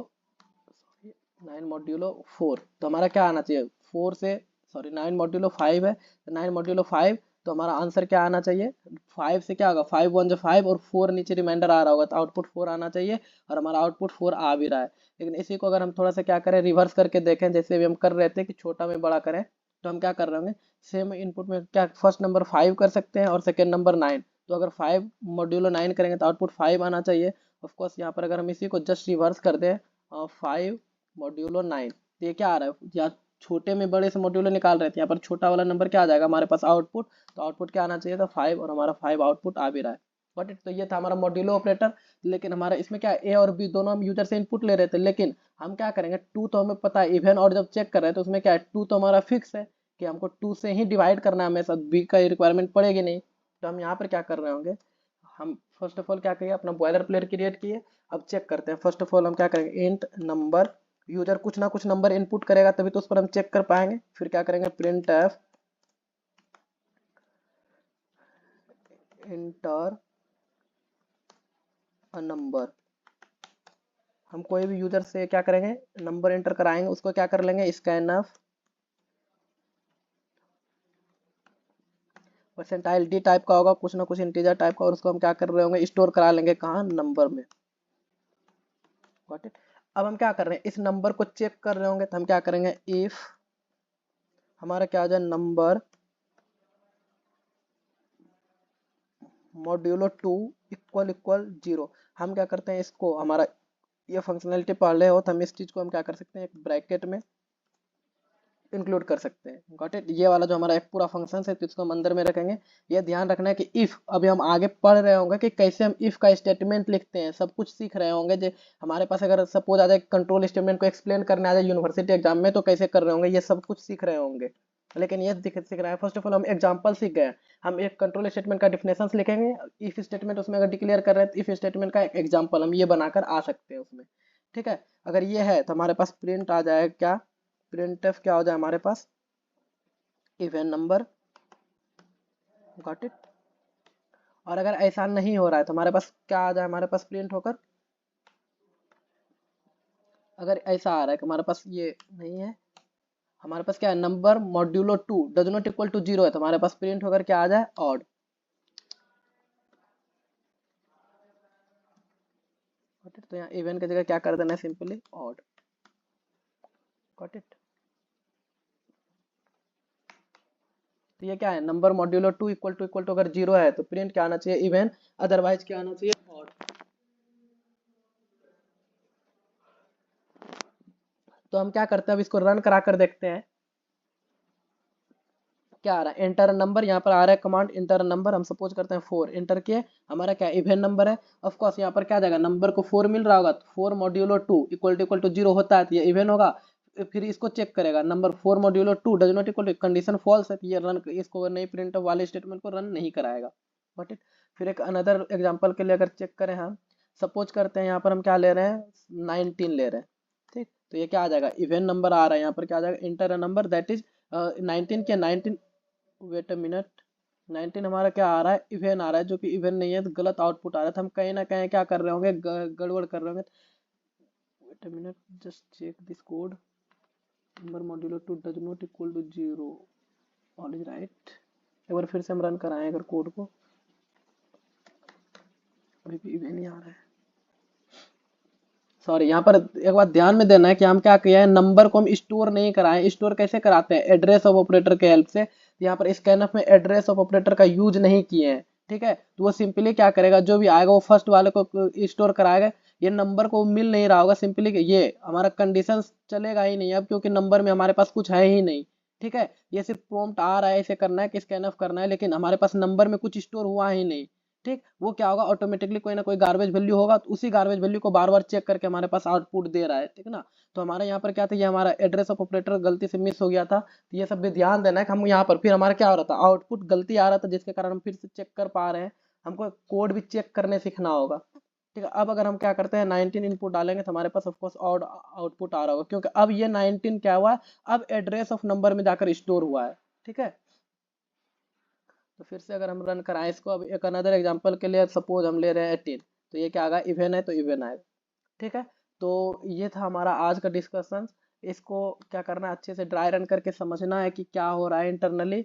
4, तो हमारा क्या आना चाहिए 4 से, सॉरी 9 मॉड्यूलो 5 है, तो 9 मॉड्यूलो 5, तो हमारा आंसर क्या आना चाहिए 5 से क्या होगा 5 1 जो 5 और 4 नीचे रिमाइंडर आ रहा होगा, तो आउटपुट 4 आना चाहिए और हमारा आउटपुट 4 आ भी रहा है। लेकिन इसी को अगर हम थोड़ा सा क्या करें रिवर्स करके देखें, जैसे भी हम कर रहे थे कि छोटा में बड़ा करें, तो हम क्या कर रहे होंगे सेम इनपुट में क्या फर्स्ट नंबर 5 कर सकते हैं और सेकेंड नंबर 9, तो अगर 5 मॉड्यूलो 9 करेंगे तो आउटपुट 5 आना चाहिए। ऑफकोर्स यहाँ पर अगर हम इसी को जस्ट रिवर्स कर दें 5 मॉड्यूलो 9, तो ये क्या आ रहा है, या छोटे में बड़े से मॉड्यूलो निकाल रहे थे, यहाँ पर छोटा वाला नंबर क्या आ जाएगा हमारे पास आउटपुट, तो आउटपुट क्या आना चाहिए था 5 और हमारा 5 आउटपुट आ भी रहा है। गॉट इट, तो ये था हमारा मॉड्यूलो ऑपरेटर। लेकिन हमारा इसमें क्या ए और बी दोनों हम यूजर से इनपुट ले रहे थे, लेकिन हम क्या करेंगे 2 तो हमें पता है इवन, और जब चेक कर रहे हैं तो उसमें क्या है 2 तो हमारा फिक्स है कि हमको 2 से ही डिवाइड करना है हमेशा, बी का रिक्वायरमेंट पड़ेगी नहीं। तो हम यहाँ पर क्या कर रहे होंगे, हम फर्स्ट ऑफ ऑल क्या करिए अपना बॉयलर प्लेट क्रिएट किए। अब चेक करते हैं, फर्स्ट ऑफ ऑल हम क्या करेंगे इंट नंबर, यूजर कुछ ना कुछ नंबर इनपुट करेगा तभी तो उस पर हम चेक कर पाएंगे। फिर क्या करेंगे print F inter a number, हम कोई भी यूजर से क्या करेंगे नंबर एंटर कराएंगे, उसको क्या कर लेंगे स्कैनफ परसेंटाइल डी टाइप का होगा, कुछ ना कुछ इंटीजर टाइप का, और उसको हम क्या कर रहे होंगे स्टोर करा लेंगे कहाँ नंबर में। Got it. अब हम क्या कर रहे हैं इस नंबर को चेक कर रहे होंगे, तो हम क्या करेंगे इफ हमारा क्या आ जाए नंबर मॉड्यूलो 2 इक्वल इक्वल 0, हम क्या करते हैं इसको, हमारा ये फंक्शनैलिटी पढ़ रहे हो तो हम इस चीज़ को हम क्या कर सकते हैं एक ब्रैकेट में इंक्लूड कर सकते हैं। गॉट इट, ये वाला जो हमारा एक पूरा फंक्शन है तो इसको हम अंदर में रखेंगे। ये ध्यान रखना है कि इफ अभी हम आगे पढ़ रहे होंगे कि कैसे हम इफ का स्टेटमेंट लिखते हैं, सब कुछ सीख रहे होंगे। जो हमारे पास अगर सपोज आ जाए कंट्रोल स्टेटमेंट को एक्सप्लेन करने आ जाए यूनिवर्सिटी एग्जाम में तो कैसे कर रहे होंगे, ये सब कुछ सीख रहे होंगे। लेकिन ये सीख रहा है फर्स्ट ऑफ ऑल हम एग्जाम्पल सीख गए, हम एक कंट्रोल स्टेटमेंट का डिफिनेशन लिखेंगे, इफ स्टेटमेंट उसमें अगर डिक्लेयर कर रहे हैं तो इफ स्टेटमेंट का एग्जाम्पल हम ये बनाकर आ सकते हैं उसमें। ठीक है, अगर ये है तो हमारे पास प्रिंट आ जाए क्या, प्रिंट एफ क्या हो जाए हमारे पास इवन नंबर। Got it. और अगर ऐसा नहीं हो रहा है तो हमारे पास क्या आ जाए हमारे पास प्रिंट होकर, अगर ऐसा आ रहा है कि हमारे पास ये नहीं है, हमारे पास क्या है number modulo 2 does not equal to 0 है, तो हमारे पास प्रिंट होकर क्या आ जाए ऑड। तो यहाँ इवन की जगह क्या कर देना है सिंपली ऑड। Got it. तो ये क्या है नंबर मॉड्यूलो 2 इक्वल टू अगर 0 है तो प्रिंट क्या आना चाहिए इवन, अदरवाइज क्या आना चाहिए ऑड। तो हम क्या करते हैं अब इसको रन करा कर देखते हैं क्या आ रहा है। एंटर नंबर यहाँ पर आ रहा है कमांड एंटर नंबर, हम सपोज करते हैं 4 एंटर किए, हमारा क्या इवन नंबर है। ऑफ कोर्स यहाँ पर क्या आ जाएगा नंबर को 4 मिल रहा होगा तो 4 मॉड्यूलो 2 इक्वल टू 0 होता है तो ये इवन होगा। फिर इसको चेक करेगा number 4 modulo 2 does not equal to, condition false है तो ये रन इसको नहीं प्रिंट वाले स्टेटमेंट को रन नहीं कराएगा। बट फिर एक अनदर एग्जाम्पल के लिए अगर चेक करें हम सपोज करते हैं यहाँ पर हम क्या ले रहे हैं 19 ले रहे हैं। ठीक, तो ये क्या आ जाएगा इवन नंबर आ रहा है, यहाँ पर क्या आ जाएगा इंटर नंबर दैट इज 19 के 19, वेट अ मिनट 19 हमारा क्या आ रहा है इवन आ रहा है, जो कि इवन नहीं है तो गलत आउटपुट आ रहा है, तो हम कहीं ना कहीं क्या कर रहे होंगे गड़बड़ कर रहे होंगे। Wait a minute just check this code, number modulo 2 does not equal to 0 all is right. एक बार फिर से हम रन कराएं अगर कोड को, अभी भी इवन नहीं आ रहा है। सॉरी, यहाँ पर एक बात ध्यान में देना है कि हम क्या किया है नंबर को हम स्टोर नहीं कराएं। स्टोर कैसे कराते हैं एड्रेस ऑफ ऑपरेटर के हेल्प से, यहाँ पर स्कैनफ में एड्रेस ऑफ ऑपरेटर का यूज नहीं किए हैं। ठीक है, तो वो सिंपली क्या करेगा जो भी आएगा वो फर्स्ट वाले को स्टोर कराएगा, ये नंबर को मिल नहीं रहा होगा सिंपली ये हमारा कंडीशन चलेगा ही नहीं अब, क्योंकि नंबर में हमारे पास कुछ है ही नहीं। ठीक है, ये सिर्फ प्रॉम्प्ट आ रहा है ऐसे करना है कि स्कैनफ करना है, लेकिन हमारे पास नंबर में कुछ स्टोर हुआ ही नहीं। ठीक, वो क्या होगा ऑटोमेटिकली कोई ना कोई गार्बेज वैल्यू होगा तो उसी गार्बेज वैल्यू को बार बार चेक करके हमारे पास आउटपुट दे रहा है। ठीक है ना, तो हमारे यहाँ पर क्या था ये हमारा एड्रेस ऑफ ऑपरेटर गलती से मिस हो गया था, तो ये सब भी ध्यान देना है कि हम यहाँ पर फिर हमारा क्या हो रहा था आउटपुट गलती आ रहा था जिसके कारण हम फिर से चेक कर पा रहे हैं। हमको कोड भी चेक करने सीखना होगा। ठीक है, अब अगर हम क्या करते हैं 19 इनपुट डालेंगे तो हमारे पास ऑफकोर्स और आउटपुट आ रहा होगा, क्योंकि अब ये 19 क्या हुआ है, अब एड्रेस ऑफ नंबर में जाकर स्टोर हुआ है। ठीक है, तो फिर से अगर हम रन कराएं इसको, अब एक अनदर एग्जांपल के लिए सपोज हम ले रहे हैं 18, तो ये क्या आएगा, इवन है तो इवन आएगा। ठीक है, तो ये था हमारा आज का डिस्कशन। इसको क्या करना है, अच्छे से ड्राई रन करके समझना है कि क्या हो रहा है इंटरनली।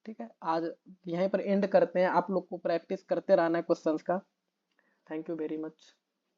ठीक है, आज यहीं पर एंड करते हैं, आप लोग को प्रैक्टिस करते रहना है क्वेश्चंस का। Thank you very much.